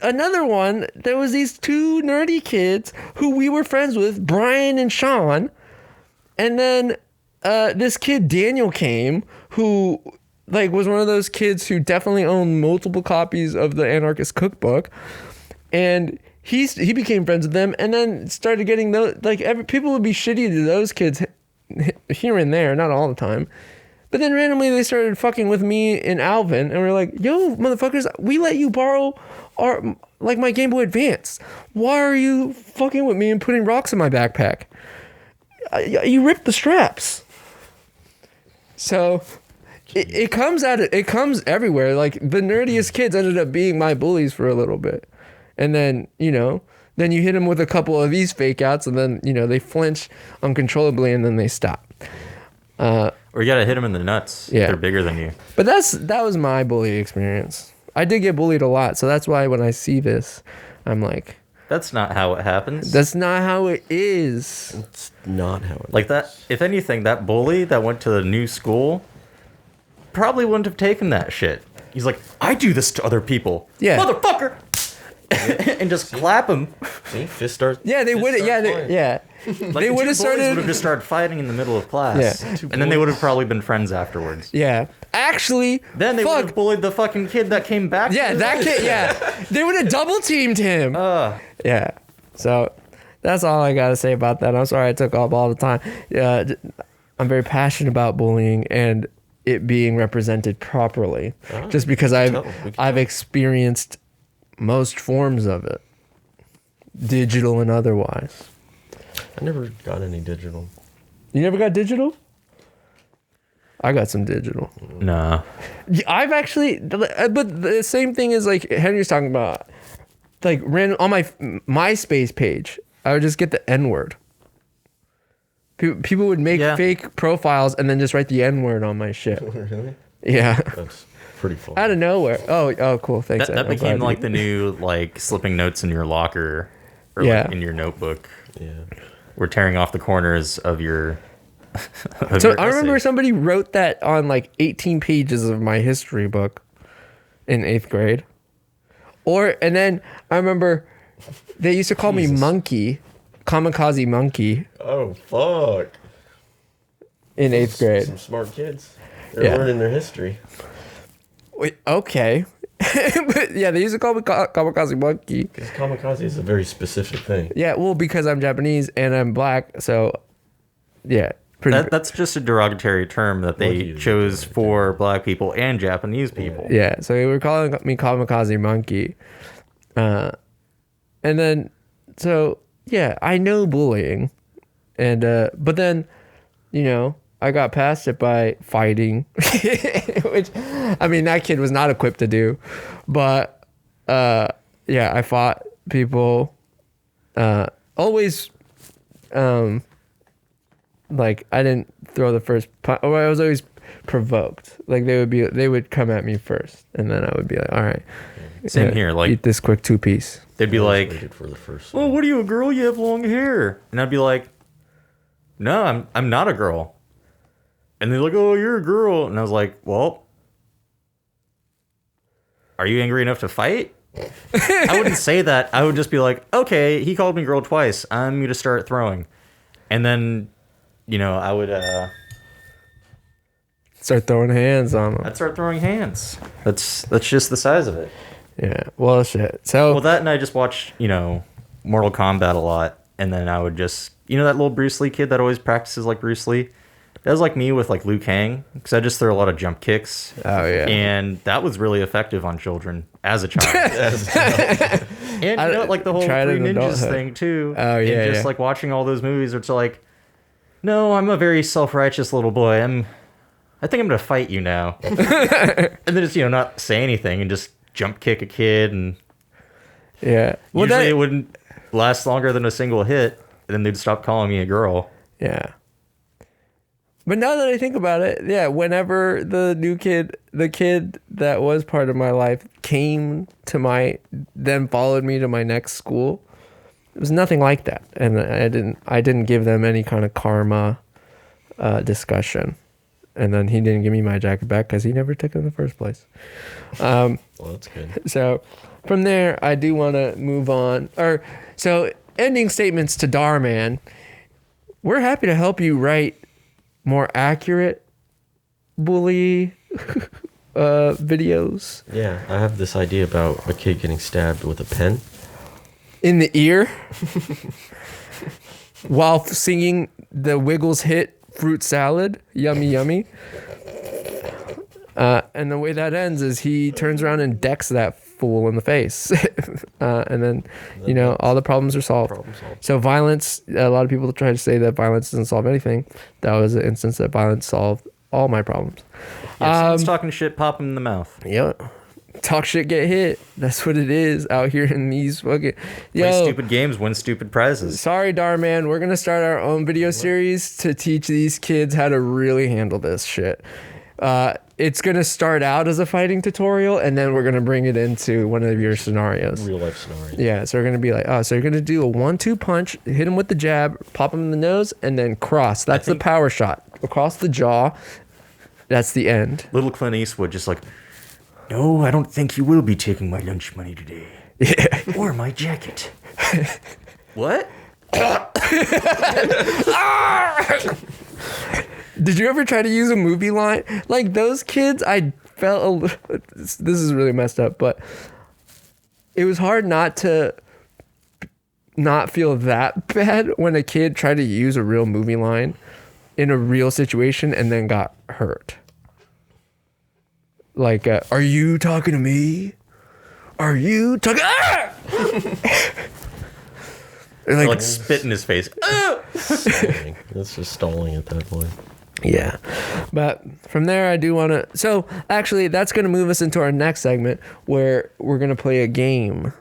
another one, there was these two nerdy kids who we were friends with, Brian and Sean, and then this kid Daniel came, who like was one of those kids who definitely owned multiple copies of the Anarchist Cookbook, and he became friends with them, and then started getting those, like people would be shitty to those kids here and there, not all the time. But then randomly they started fucking with me and Alvin, and we're like, "Yo, motherfuckers, we let you borrow my Game Boy Advance. Why are you fucking with me and putting rocks in my backpack? You ripped the straps." So it comes everywhere. Like the nerdiest kids ended up being my bullies for a little bit. And then, then you hit them with a couple of these fake outs, and then, they flinch uncontrollably, and then they stop. Or you gotta hit them in the nuts. Yeah. If they're bigger than you. But that was my bully experience. I did get bullied a lot, so that's why when I see this, I'm like, that's not how it happens. That's not how it is. It's not how it like that. If anything, that bully that went to the new school probably wouldn't have taken that shit. He's like, "I do this to other people." Yeah. Motherfucker. And just clap him. See, fist starts. Yeah, they would. Yeah, Like they would have started. Would have just started fighting in the middle of class. Yeah. And then they would have probably been friends afterwards. Yeah, actually. Then they would have bullied the fucking kid that came back. Yeah, that kid. Yeah, they would have double teamed him. Yeah. So that's all I gotta say about that. I'm sorry I took up all the time. I'm very passionate about bullying and it being represented properly, just because I've experienced most forms of it, digital and otherwise. I never got any digital. You never got digital? I got some digital. Nah. I've actually, but the same thing is like Henry's talking about, like random on my MySpace page, I would just get the N-word. People would make fake profiles and then just write the N-word on my shit. Really? Yeah. That's pretty fun. Out of nowhere. Oh, cool. Thanks. That became like the new like slipping notes in your locker or like in your notebook. Yeah. We're tearing off the corners of your. So I remember somebody wrote that on like 18 pages of my history book in 8th grade. And then I remember they used to call me Monkey, Kamikaze Monkey. Oh, fuck. In 8th grade. Some smart kids. They're learning their history. Wait, okay. But yeah, they used to call me Kamikaze Monkey. Because kamikaze is a very specific thing. Yeah, well, because I'm Japanese and I'm black, so yeah. That's just a derogatory term that they chose for black people and Japanese people. Yeah, so they were calling me Kamikaze Monkey. And then, so, yeah, I know bullying. And, but then, I got past it by fighting, which, I mean, that kid was not equipped to do. But, yeah, I fought people, always, like, I didn't throw the first punch. Or I was always provoked. Like, they would come at me first, and then I would be like, all right. Same here. Like, eat this quick 2-piece. They'd be like, for the first "Oh, what are you, a girl? You have long hair." And I'd be like, "No, I'm not a girl." And they're like, "Oh, you're a girl," and I was like, "Well, are you angry enough to fight?" I wouldn't say that. I would just be like, "Okay, he called me girl twice. I'm going to start throwing," and then, I would Start throwing hands on them. I'd start throwing hands. That's just the size of it. Yeah. Well, shit. So. Well, that and I just watched, Mortal Kombat a lot, and then I would just, that little Bruce Lee kid that always practices like Bruce Lee. That was like me with like Liu Kang, because I just throw a lot of jump kicks. Oh yeah. And that was really effective on children as a child. And like the whole Three Ninjas thing too. Oh yeah. And just like watching all those movies, it's like, no, I'm a very self-righteous little boy. I think I'm gonna fight you now. And then just not say anything and just jump kick a kid, and yeah. Well, usually it wouldn't last longer than a single hit, and then they'd stop calling me a girl. Yeah. But now that I think about it, yeah, whenever the kid that was part of my life then followed me to my next school, it was nothing like that. And I didn't give them any kind of karma discussion. And then he didn't give me my jacket back because he never took it in the first place. Well, that's good. So from there, I do want to move on. So ending statements to Dhar Mann. We're happy to help you write more accurate bully videos. Yeah, I have this idea about a kid getting stabbed with a pen in the ear while singing the Wiggles hit Fruit Salad, yummy yummy. And the way that ends is he turns around and decks that fool in the face. And then, all the problems are solved. So violence, a lot of people try to say that violence doesn't solve anything. That was an instance that violence solved all my problems. Yeah, someone's talking shit, pop him in the mouth. Yep. Talk shit, get hit. That's what it is out here in these fucking... Play stupid games, win stupid prizes. Sorry, Dhar Mann. We're going to start our own video series to teach these kids how to really handle this shit. It's going to start out as a fighting tutorial, and then we're going to bring it into one of your scenarios. Real life scenario. Yeah, so we're going to be like, so you're going to do a 1-2 punch, hit him with the jab, pop him in the nose, and then cross. That's the power shot. Across the jaw. That's the end. Little Clint Eastwood just like, no, I don't think you will be taking my lunch money today. Yeah. Or my jacket. What? Did you ever try to use a movie line? Like those kids, I felt a little, this is really messed up, but it was hard not to not feel that bad when a kid tried to use a real movie line in a real situation and then got hurt. Like, are you talking to me? Are you talking? Ah! like spit in his face. That's just stalling at that point. Yeah. But from there, I do want to... So, actually, that's going to move us into our next segment where we're going to play a game.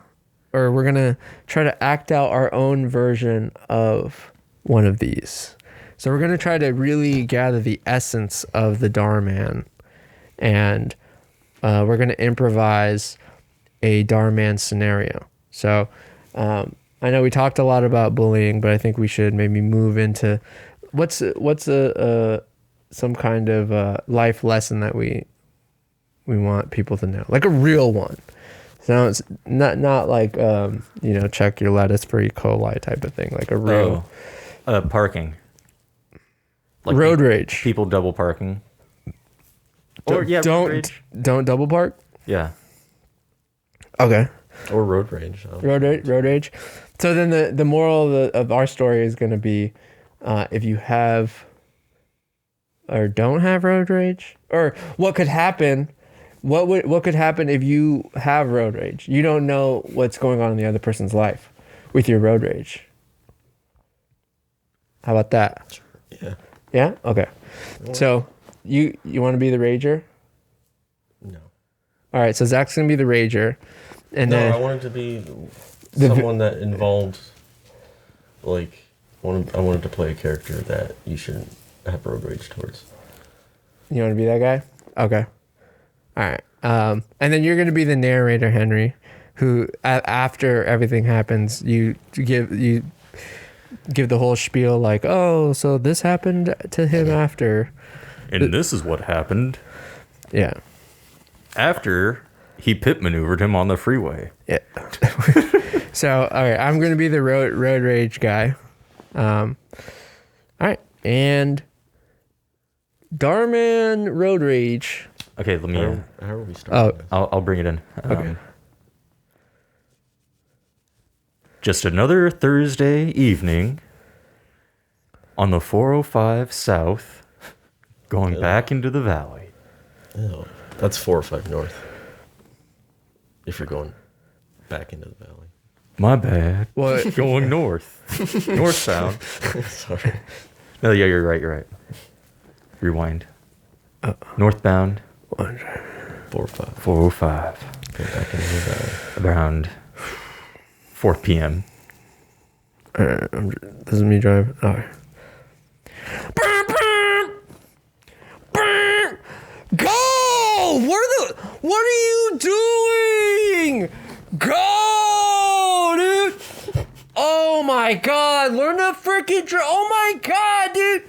Or we're going to try to act out our own version of one of these. So we're going to try to really gather the essence of the Dhar Mann. And we're going to improvise a Dhar Mann scenario. So I know we talked a lot about bullying, but I think we should maybe move into what's some kind of life lesson that we want people to know, like a real one. So it's not like check your lettuce for E. coli type of thing, like a real parking, like road rage. People double parking. Don't double park. Yeah. Okay. Or road rage. Road rage. So then the moral of our story is going to be, if you have or don't have road rage, or what could happen. What could happen if you have road rage? You don't know what's going on in the other person's life with your road rage. How about that? Yeah. Yeah? Okay. So you want to be the rager? No. All right, so Zach's going to be the rager. And no, then I wanted to be someone that involved, like, I wanted to play a character that you shouldn't have road rage towards. You want to be that guy? Okay. All right. And then you're going to be the narrator, Henry, who after everything happens, you give the whole spiel like, oh, so this happened to him after. And this is what happened Yeah. after he pit maneuvered him on the freeway. Yeah. So, all right, I'm gonna be the road rage guy. All right, and Dhar Mann road rage. Okay, let me. How are we starting? I'll bring it in. Okay. Just another Thursday evening on the 405 South, going back into the valley. Oh, that's 405 north. If you're going back into the valley. My bad. What? Going north. Northbound. Sorry. No, yeah, you're right. Rewind. Northbound. 405. 405. Go back into the valley. Around 4 p.m. This is me driving. All right. Go! What are you doing? Go, dude! Oh my god, learn to freaking drive. Oh my god, dude!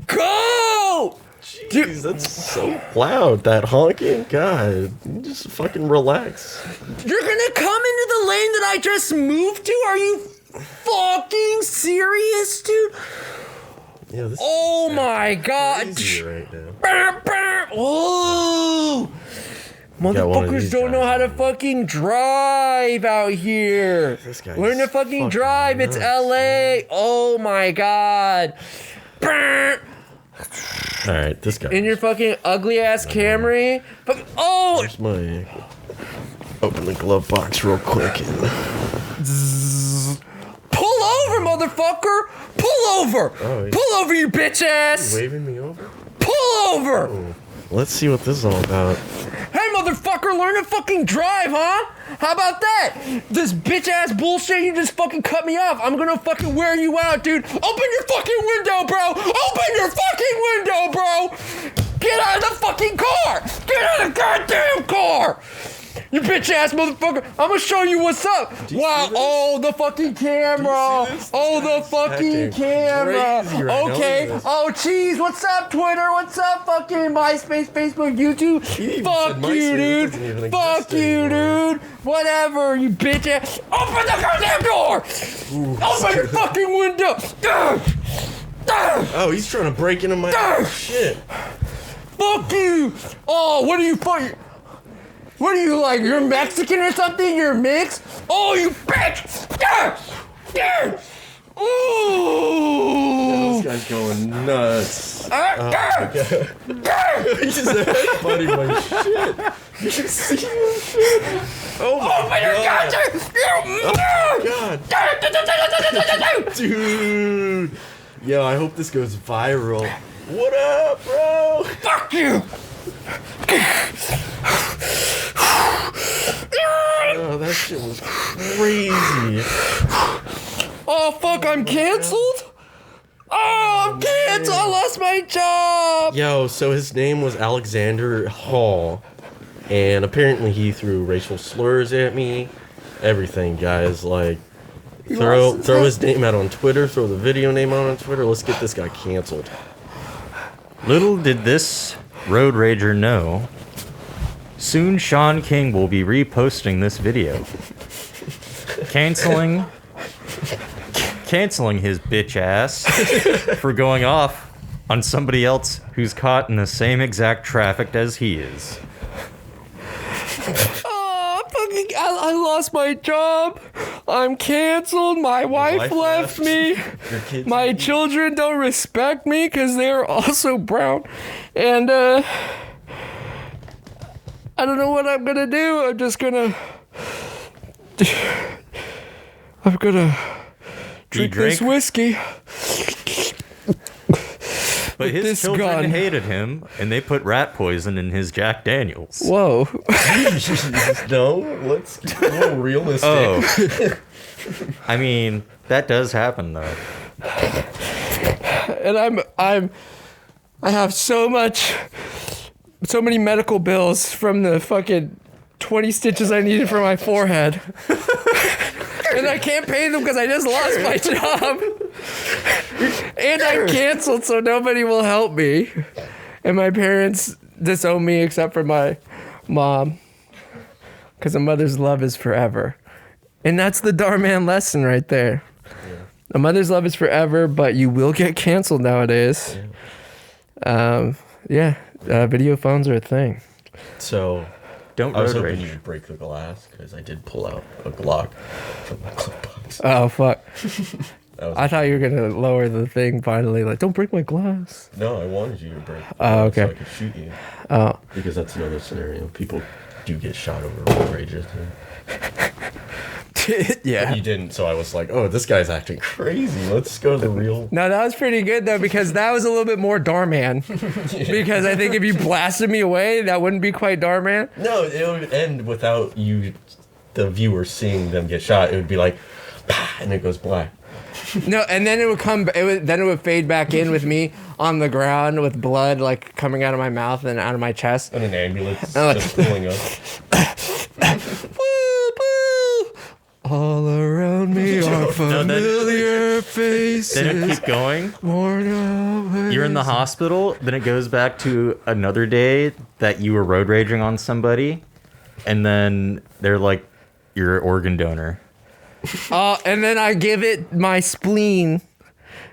Go! Jeez, that's so loud, that honking. God, you just fucking relax. You're gonna come into the lane that I just moved to? Are you fucking serious, dude? Yeah, this Oh my god. is right now. Oh! got one of Motherfuckers these don't know guys how to on. fucking drive out here. This guy Learn to is fucking fucking drive. It's nuts, LA. Oh my god. All right, this guy. In your fucking ugly ass Camry. Oh! Where's my... Open the glove box real quick. And... Pull over, motherfucker! Pull over! Oh, yeah. Pull over, you bitch ass! waving me over? Pull over! Oh. Let's see what this is all about. Hey, motherfucker, learn to fucking drive, huh? How about that? This bitch ass bullshit, you just fucking cut me off. I'm gonna fucking wear you out, dude. Open your fucking window, bro! Open your fucking window, bro! Get out of the fucking car! Get out of the goddamn car! You bitch ass motherfucker! I'm gonna show you what's up! Wow! Oh, the fucking camera! Oh, the fucking camera! crazy right now. Okay. Look at this. Oh, cheese! What's up, Twitter? What's up, fucking MySpace, Facebook, YouTube? even Fuck said you, MySpace. It dude! doesn't even Fuck exist you, anymore. dude! Whatever, you bitch ass! Open the goddamn door! Open your fucking window! Oh, he's trying to break into my shit. Fuck you! Oh, what are you fucking? What are you like? You're Mexican or something? You're mixed? Oh, you bitch! Ooh! This guy's going nuts. He's just headbutting my shit. You should see this shit. Oh my god. Dude. Yo, I hope this goes viral. What up, bro? Fuck you! Oh, that shit was crazy. Oh, fuck, I'm canceled? Oh, I'm canceled! I lost my job! Yo, so his name was Alexander Hall, and apparently he threw racial slurs at me. Everything, guys. Like, throw his name out on Twitter, throw the video name out on Twitter. Let's get this guy canceled. Little did this road rager know, soon Sean King will be reposting this video. Canceling his bitch ass for going off on somebody else who's caught in the same exact traffic as he is. Oh, fucking, I lost my job. I'm canceled. My wife left me. Your kids My children don't respect me because they're also brown. And, I don't know what I'm gonna do. I'm gonna drink this whiskey. But his this children gun. hated him, and they put rat poison in his Jack Daniels. Whoa. No, let's go realistic. Oh. I mean, that does happen, though. And I have so many medical bills from the fucking 20 stitches I needed for my forehead. And I can't pay them because I just lost my job. And I canceled, so nobody will help me. And my parents disown me except for my mom. Because a mother's love is forever. And that's the Dhar Mann lesson right there. Yeah. A mother's love is forever, but you will get canceled nowadays. Yeah. Video phones are a thing. So, don't I was road hoping rage. you would break the glass because I did pull out a Glock from my glove box. Oh, fuck. That was I thought you were going to lower the thing finally. Like, don't break my glass. No, I wanted you to break the Oh, glass so okay. I could shoot you. Oh. Because that's another scenario. People do get shot over road rages. Yeah. But you didn't, so I was like, oh, this guy's acting crazy. Let's go to the real. No, that was pretty good, though, because that was a little bit more Dhar Mann. Because I think if you blasted me away, that wouldn't be quite Dhar Mann. No, it would end without you, the viewer, seeing them get shot. It would be like, "Pah," and it goes black. No, and then it would then it would fade back in with me on the ground with blood like coming out of my mouth and out of my chest. And an ambulance just pulling up. All around me are familiar faces. Then it keep going. You're in the hospital. Then it goes back to another day that you were road raging on somebody, and then they're like your organ donor. And then I give it my spleen.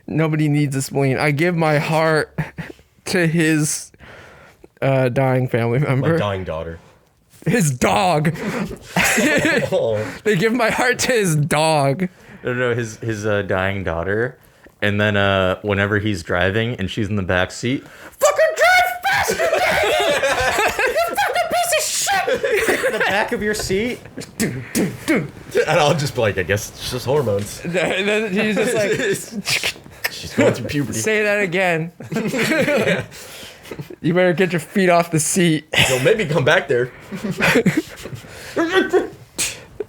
Nobody needs a spleen. I give my heart to his dying family member. My dying daughter. His dog. Oh. They give my heart to his dog. No, his dying daughter. And then whenever he's driving and she's in the back seat, fucking drive faster! You fucking piece of shit! In the back of your seat. And I'll just be like, I guess it's just hormones. And then he's just like, she's going through puberty. say that again. You better get your feet off the seat. So maybe come back there.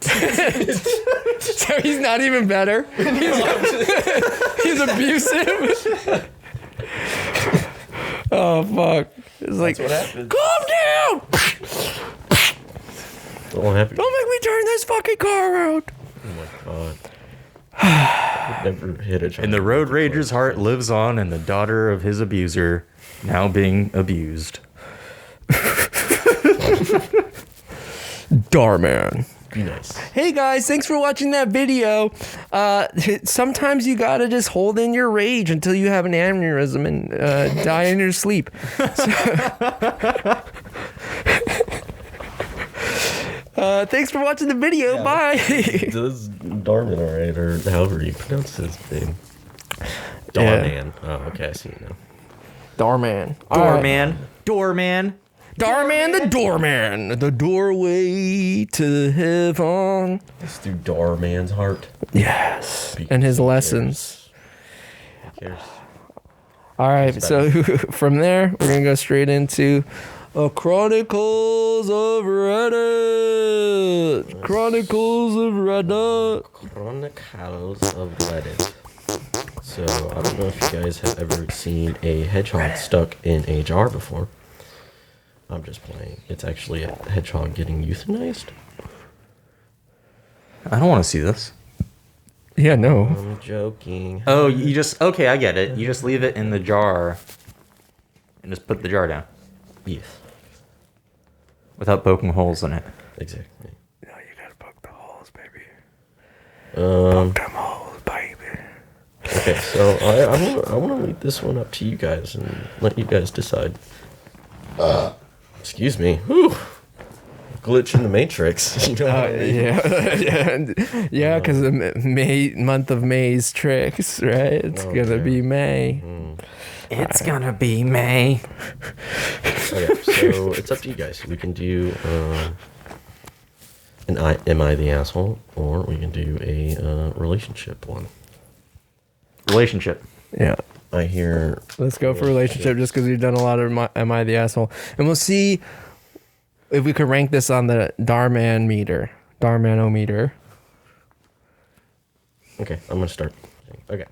So he's not even better. He's abusive. Oh fuck! It's like, That's what happens. calm down. Don't happy. Don't make me turn this fucking car around. Oh my god. Never hit a child. And the road rager's heart lives on in the daughter of his abuser, now being abused. Dhar Mann. Be nice. Hey guys, thanks for watching that video. Sometimes you gotta just hold in your rage until you have an aneurysm and die in your sleep. Thanks for watching the video. Yeah, Bye. Does Darman alright, or however you pronounce his name? Darman. Oh, okay, I see it now. Dhar Mann. Doorman. Doorman. Dhar Mann, the doorman. The doorway to heaven. Let's do Darman's heart. Yes. Because And his who lessons. cares? All right, so from there, we're going to go straight into Chronicles of Reddit. Chronicles of Reddit. Chronicles of Reddit. So, I don't know if you guys have ever seen a hedgehog stuck in a jar before. I'm just playing. It's actually a hedgehog getting euthanized. I don't want to see this. Yeah, no. I'm joking. Oh, you just... Okay, I get it. You just leave it in the jar and just put the jar down Yes, without poking holes in it. exactly. No, you got to poke the holes, baby. Um, Them holes, baby. okay, so I want to leave this one up to you guys and let you guys decide. Excuse me. Whew. Glitch in the Matrix. You know what I mean? Yeah, because the month of May's tricks, right? It's gonna be May. It's gonna be May. Okay, so it's up to you guys. We can do am I the asshole, or we can do a relationship one. Relationship. Yeah. I hear. Let's go for relationship just because we've done a lot of Am I the Asshole? And we'll see if we could rank this on the Dhar Mann meter. Dhar Mann-o-meter. Okay, I'm gonna start. Okay.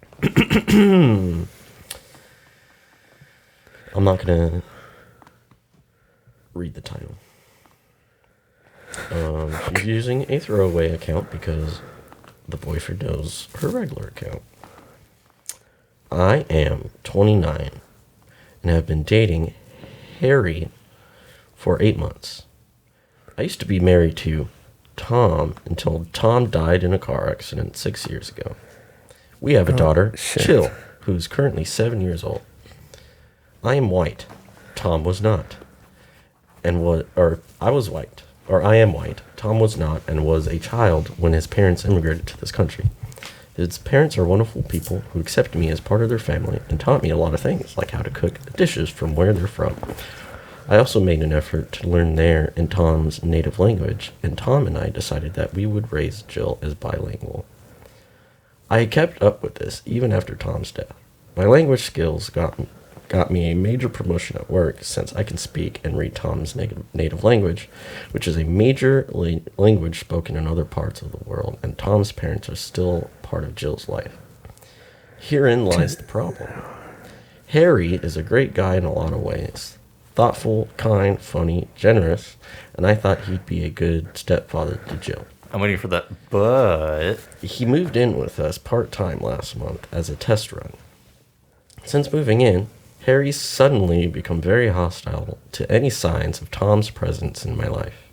I'm not gonna read the title. She's using a throwaway account because the boyfriend knows her regular account. I am 29 and have been dating Harry for 8 months. I used to be married to Tom until Tom died in a car accident 6 years ago. We have a daughter, Jill, who's currently 7 years old. I am white. Tom was not. I was white. Or I am white. Tom was not and was a child when his parents immigrated to this country. His parents are wonderful people who accepted me as part of their family and taught me a lot of things, like how to cook dishes from where they're from. I also made an effort to learn their and Tom's native language, and Tom and I decided that we would raise Jill as bilingual. I kept up with this even after Tom's death. My language skills got me a major promotion at work since I can speak and read Tom's native language, which is a major language spoken in other parts of the world, and Tom's parents are still part of Jill's life. Herein lies the problem. Harry is a great guy in a lot of ways. Thoughtful, kind, funny, generous, and I thought he'd be a good stepfather to Jill. I'm waiting for that, but... He moved in with us part-time last month as a test run. Since moving in, Harry's suddenly become very hostile to any signs of Tom's presence in my life.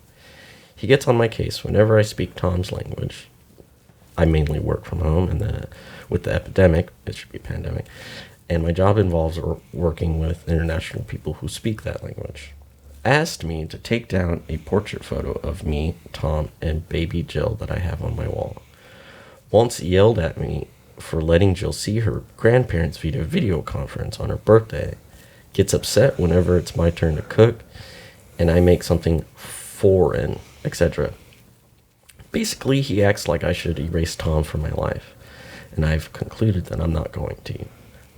He gets on my case whenever I speak Tom's language. I mainly work from home, and with the epidemic, it should be a pandemic, and my job involves working with international people who speak that language. Asked me to take down a portrait photo of me, Tom, and baby Jill that I have on my wall. Once yelled at me for letting Jill see her grandparents via video conference on her birthday. Gets upset whenever it's my turn to cook, and I make something foreign, etc. Basically, he acts like I should erase Tom from my life, and I've concluded that I'm not going to.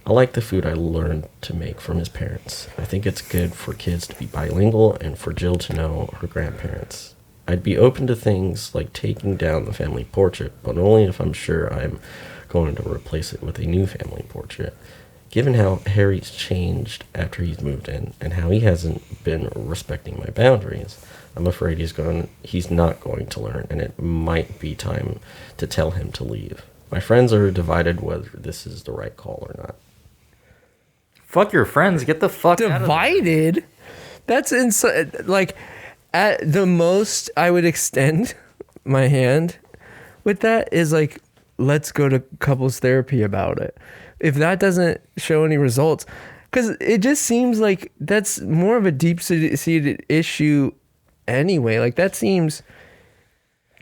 I like the food I learned to make from his parents. I think it's good for kids to be bilingual and for Jill to know her grandparents. I'd be open to things like taking down the family portrait, but only if I'm sure I'm going to replace it with a new family portrait. Given how Harry's changed after he's moved in and how he hasn't been respecting my boundaries, I'm afraid he's not going to learn, and it might be time to tell him to leave. My friends are divided whether this is the right call or not. Fuck your friends. Get the fuck out of there. Divided? That's insane. Like, at the most, I would extend my hand with that is like, let's go to couples therapy about it. If that doesn't show any results, because it just seems like that's more of a deep-seated issue anyway. Like, that seems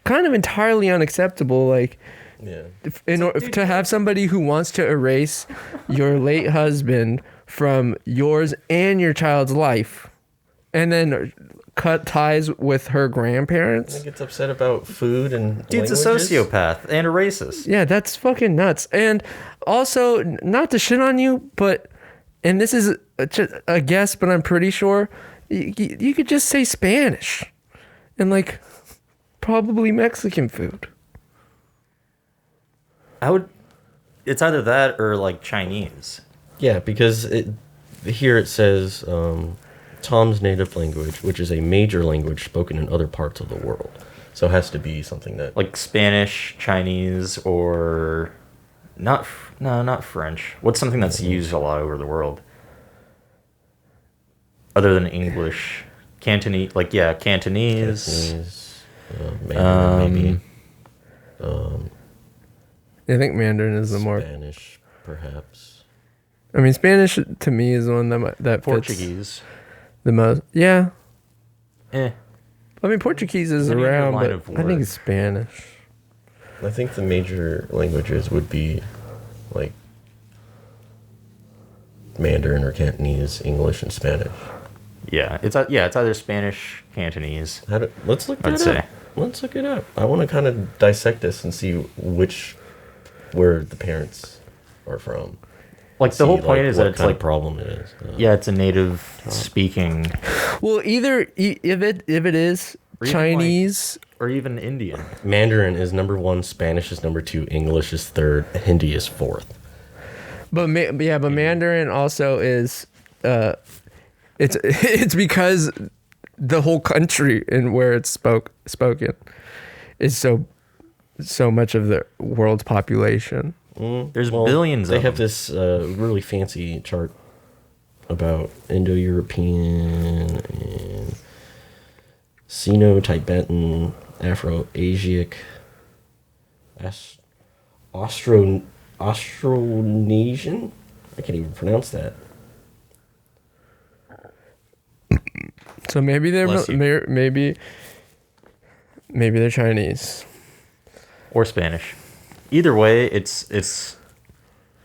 kind of entirely unacceptable. Like, yeah. To have somebody who wants to erase your late husband from yours and your child's life and then cut ties with her grandparents. He gets upset about food and dude's languages. a sociopath and a racist. Yeah, that's fucking nuts. And also, not to shit on you, but, and this is a guess, but I'm pretty sure, you could just say Spanish and like probably Mexican food. It's either that or like Chinese. Yeah, because here it says Tom's native language, which is a major language spoken in other parts of the world. So it has to be something that... Like Spanish, Chinese, or... not French. What's something that's used a lot over the world? Other than English. Cantonese. Like, yeah, Cantonese. Mandarin, maybe. I think Mandarin is the more... Spanish, perhaps. I mean, Spanish to me is the one that Portuguese. fits the most. Yeah. I mean, Portuguese is around, but I think it's Spanish. I think the major languages would be like Mandarin or Cantonese, English, and Spanish. Yeah, it's either Spanish, Cantonese. Let's look that up. Let's look it up. I want to kind of dissect this and see where the parents are from. Like the whole point is that it's like problem it is. Yeah, it's a native speaking. Well, either if it is Chinese or even Indian. Mandarin is number 1, Spanish is number 2, English is 3rd, Hindi is 4th. But Mandarin also is it's because the whole country and where it's spoken is so much of the world's population. There's billions They of have them. this really fancy chart about Indo-European and Sino-Tibetan, Afro-Asiatic, Austronesian. I can't even pronounce that. So maybe they're Bless you. maybe they're Chinese. Or Spanish. Either way, it's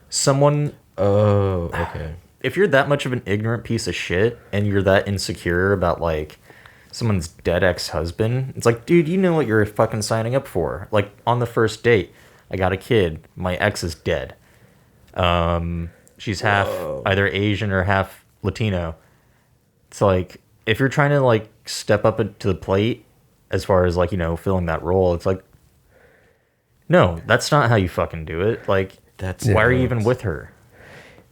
someone. Oh, okay. If you're that much of an ignorant piece of shit and you're that insecure about like someone's dead ex-husband, it's like, dude, you know what you're fucking signing up for. Like on the first date, I got a kid, my ex is dead. She's half either Asian or half Latino. It's like if you're trying to like step up to the plate as far as like, you know, filling that role, it's like, no, that's not how you fucking do it. Like, why are you even with her?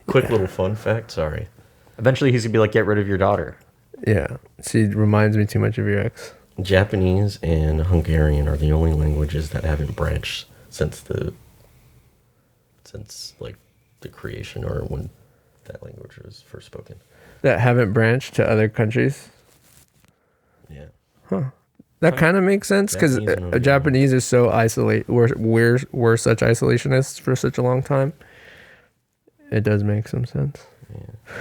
Quick little fun fact. Sorry. Eventually, he's gonna be like, "Get rid of your daughter." Yeah, she reminds me too much of your ex. Japanese and Hungarian are the only languages that haven't branched since like the creation or when that language was first spoken. That haven't branched to other countries. Yeah. Huh. That kind of makes sense because Japanese is so isolated. We're such isolationists for such a long time. It does make some sense.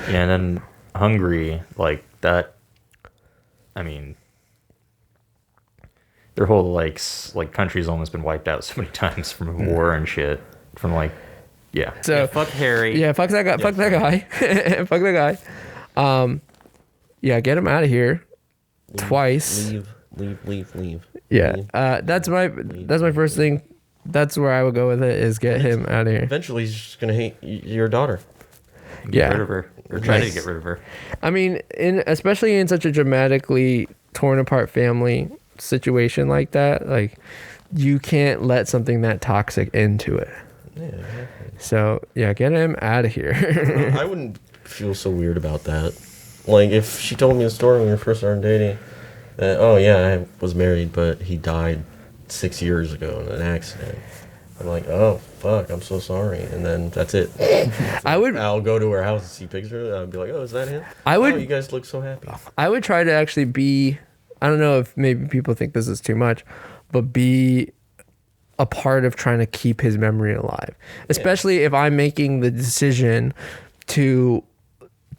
Yeah, and then Hungary, like that. I mean, their whole like country's almost been wiped out so many times from war and shit. From like, yeah. So yeah, fuck Harry. Yeah, fuck that guy. Fuck that guy. Fuck that guy. Yeah, get him out of here. Twice. Leave. Yeah. Leave. That's my first thing. That's where I would go with it, is get him out of here. Eventually, he's just gonna hate your daughter. Get rid of her, or try to get rid of her. I mean, especially in such a dramatically torn apart family situation like that, like you can't let something that toxic into it. Yeah, exactly. So yeah, get him out of here. I wouldn't feel so weird about that. Like if she told me a story when we first started dating, that oh yeah, I was married, but he died 6 years ago in an accident. I'm like, oh fuck, I'm so sorry, and then that's it. I'll go to her house and see pictures. I'll be like, oh, is that him? Oh, you guys look so happy. I would try to actually be, I don't know if maybe people think this is too much, but be a part of trying to keep his memory alive. Especially if I'm making the decision to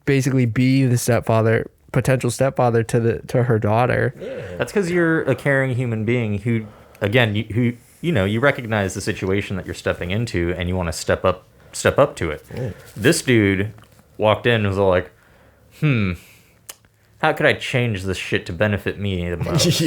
basically be the potential stepfather to her daughter. Yeah. That's because you're a caring human being who, again, you recognize the situation that you're stepping into and you want to step up to it. Yeah. This dude walked in and was all like, how could I change this shit to benefit me the most?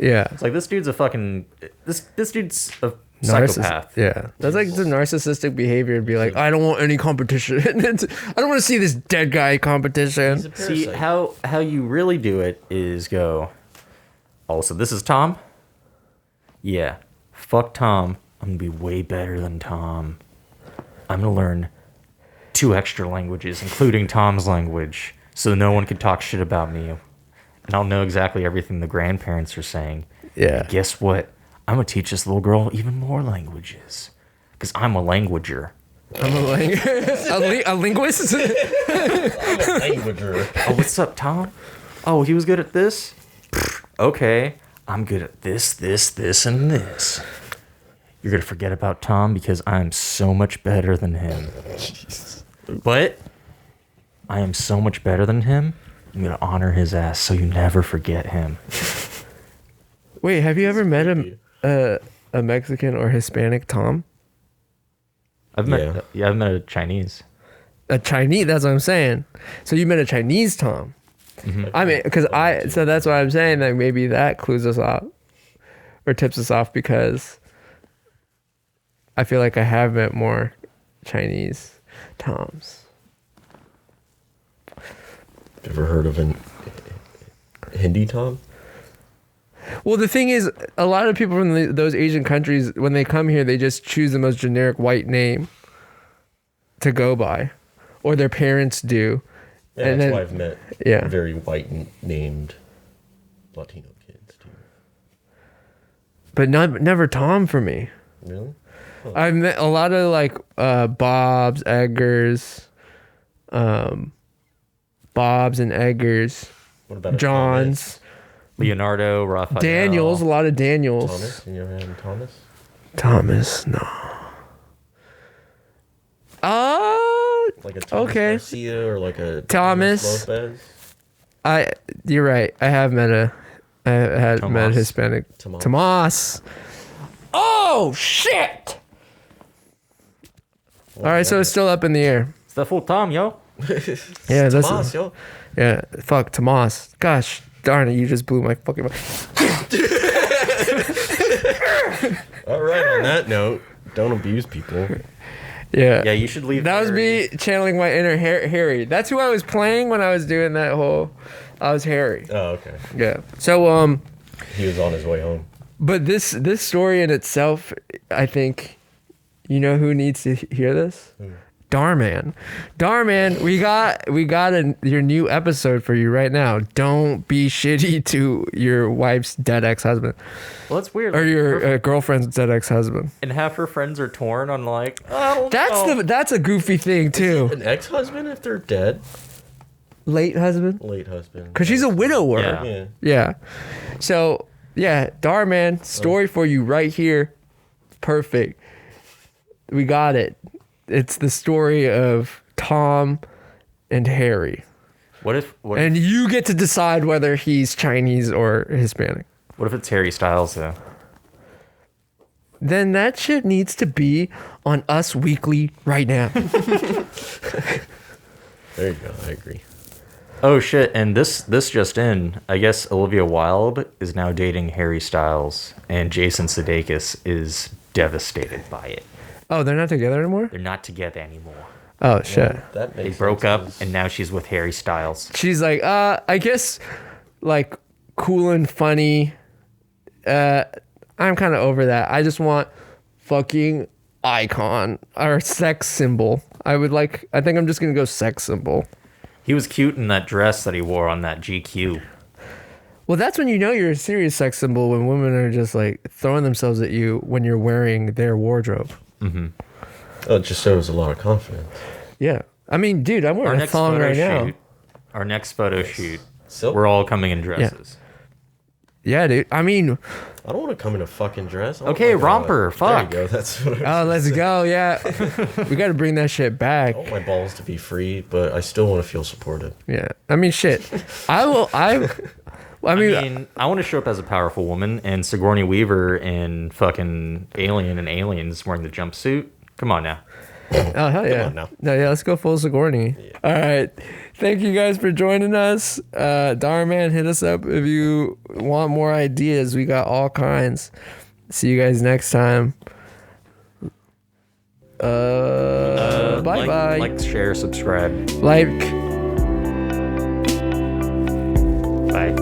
Yeah. It's like this dude's this dude's a Psychopath. psychopath. Yeah. That's like the narcissistic behavior to be like, I don't want any competition. I don't want to see this dead guy competition. See, how you really do it is go, also, this is Tom? Yeah. Fuck Tom. I'm going to be way better than Tom. I'm going to learn 2 extra languages, including Tom's language, so no one can talk shit about me. And I'll know exactly everything the grandparents are saying. Yeah. And guess what? I'm going to teach this little girl even more languages. Because I'm a languager. I'm a linguist? I'm a languager. Oh, what's up, Tom? Oh, he was good at this? Okay. I'm good at this, and this. You're going to forget about Tom because I'm so much better than him. But I am so much better than him, I'm going to honor his ass so you never forget him. Wait, have you ever met a Mexican or Hispanic Tom? I've met a Chinese. A Chinese, that's what I'm saying. So you met a Chinese Tom. Mm-hmm. I mean, so that's why I'm saying that maybe that clues us off or tips us off, because I feel like I have met more Chinese Toms. Ever heard of an Hindi Tom? Well, the thing is, a lot of people from those Asian countries, when they come here, they just choose the most generic white name to go by, or their parents do. Yeah, and that's then, why I've met very white named Latino kids too. But never Tom for me. Really? I met a lot of like Bobs, Eggers, Bobs and Eggers, What about a Johns, Leonardo, Raphael. Daniels, a lot of Daniels. Thomas? You ever had Thomas? Thomas, no. Like a Thomas okay. Garcia or like a Thomas. Lopez? You're right. I have met met a Hispanic. Tomas. Oh shit! All right, so it's still up in the air. It's the full Tom, yo. Yeah, that's Tomas, yo. Yeah, fuck Tomas. Gosh darn it, you just blew my fucking mind. All right, on that note, don't abuse people. Yeah. Yeah, you should leave. That was me channeling my inner Harry. That's who I was playing when I was doing that whole. I was Harry. Oh, okay. Yeah. So He was on his way home. but this story in itself, I think, you know who needs to hear this? Dhar Mann. Dhar Mann, we got your new episode for you right now. Don't be shitty to your wife's dead ex-husband. Well, that's weird. Or your girlfriend's dead ex-husband. And half her friends are torn on like, That's a goofy thing too. An ex-husband if they're dead? Late husband? Late husband. Because she's a widower. Yeah. Yeah. So, yeah, Dhar Mann, story for you right here. Perfect. We got it. It's the story of Tom and Harry. And you get to decide whether he's Chinese or Hispanic. What if it's Harry Styles though? Then that shit needs to be on Us Weekly right now. There you go. I agree. Oh shit! And this just in, I guess Olivia Wilde is now dating Harry Styles, and Jason Sudeikis is devastated by it. Oh, they're not together anymore? They're not together anymore. Oh shit. That They makes broke sense. up, and now she's with Harry Styles. She's like, I guess, like, cool and funny. I'm kind of over that. I just want fucking icon or sex symbol. I think I'm just gonna go sex symbol. He was cute in that dress that he wore on that GQ. Well, that's when you know you're a serious sex symbol, when women are just like throwing themselves at you when you're wearing their wardrobe. Mm-hmm. Oh, it just shows a lot of confidence. Yeah. I mean, dude, I'm wearing a thong right now. Our next photo shoot, we're all coming in dresses. Yeah, dude. I mean, I don't want to come in a fucking dress. I want Okay, like romper, fuck. There you go. That's what I was let's saying. go. Yeah. We got to bring that shit back. I want my balls to be free, but I still want to feel supported. Yeah. I mean, shit. I mean, I want to show up as a powerful woman, and Sigourney Weaver in fucking Alien and Aliens wearing the jumpsuit. Come on now. Oh, hell yeah. on now. No, yeah, let's go full Sigourney. Yeah. All right. Thank you guys for joining us. Dhar Mann, hit us up if you want more ideas. We got all kinds. See you guys next time. Bye-bye. Like, share, subscribe. Like. Bye.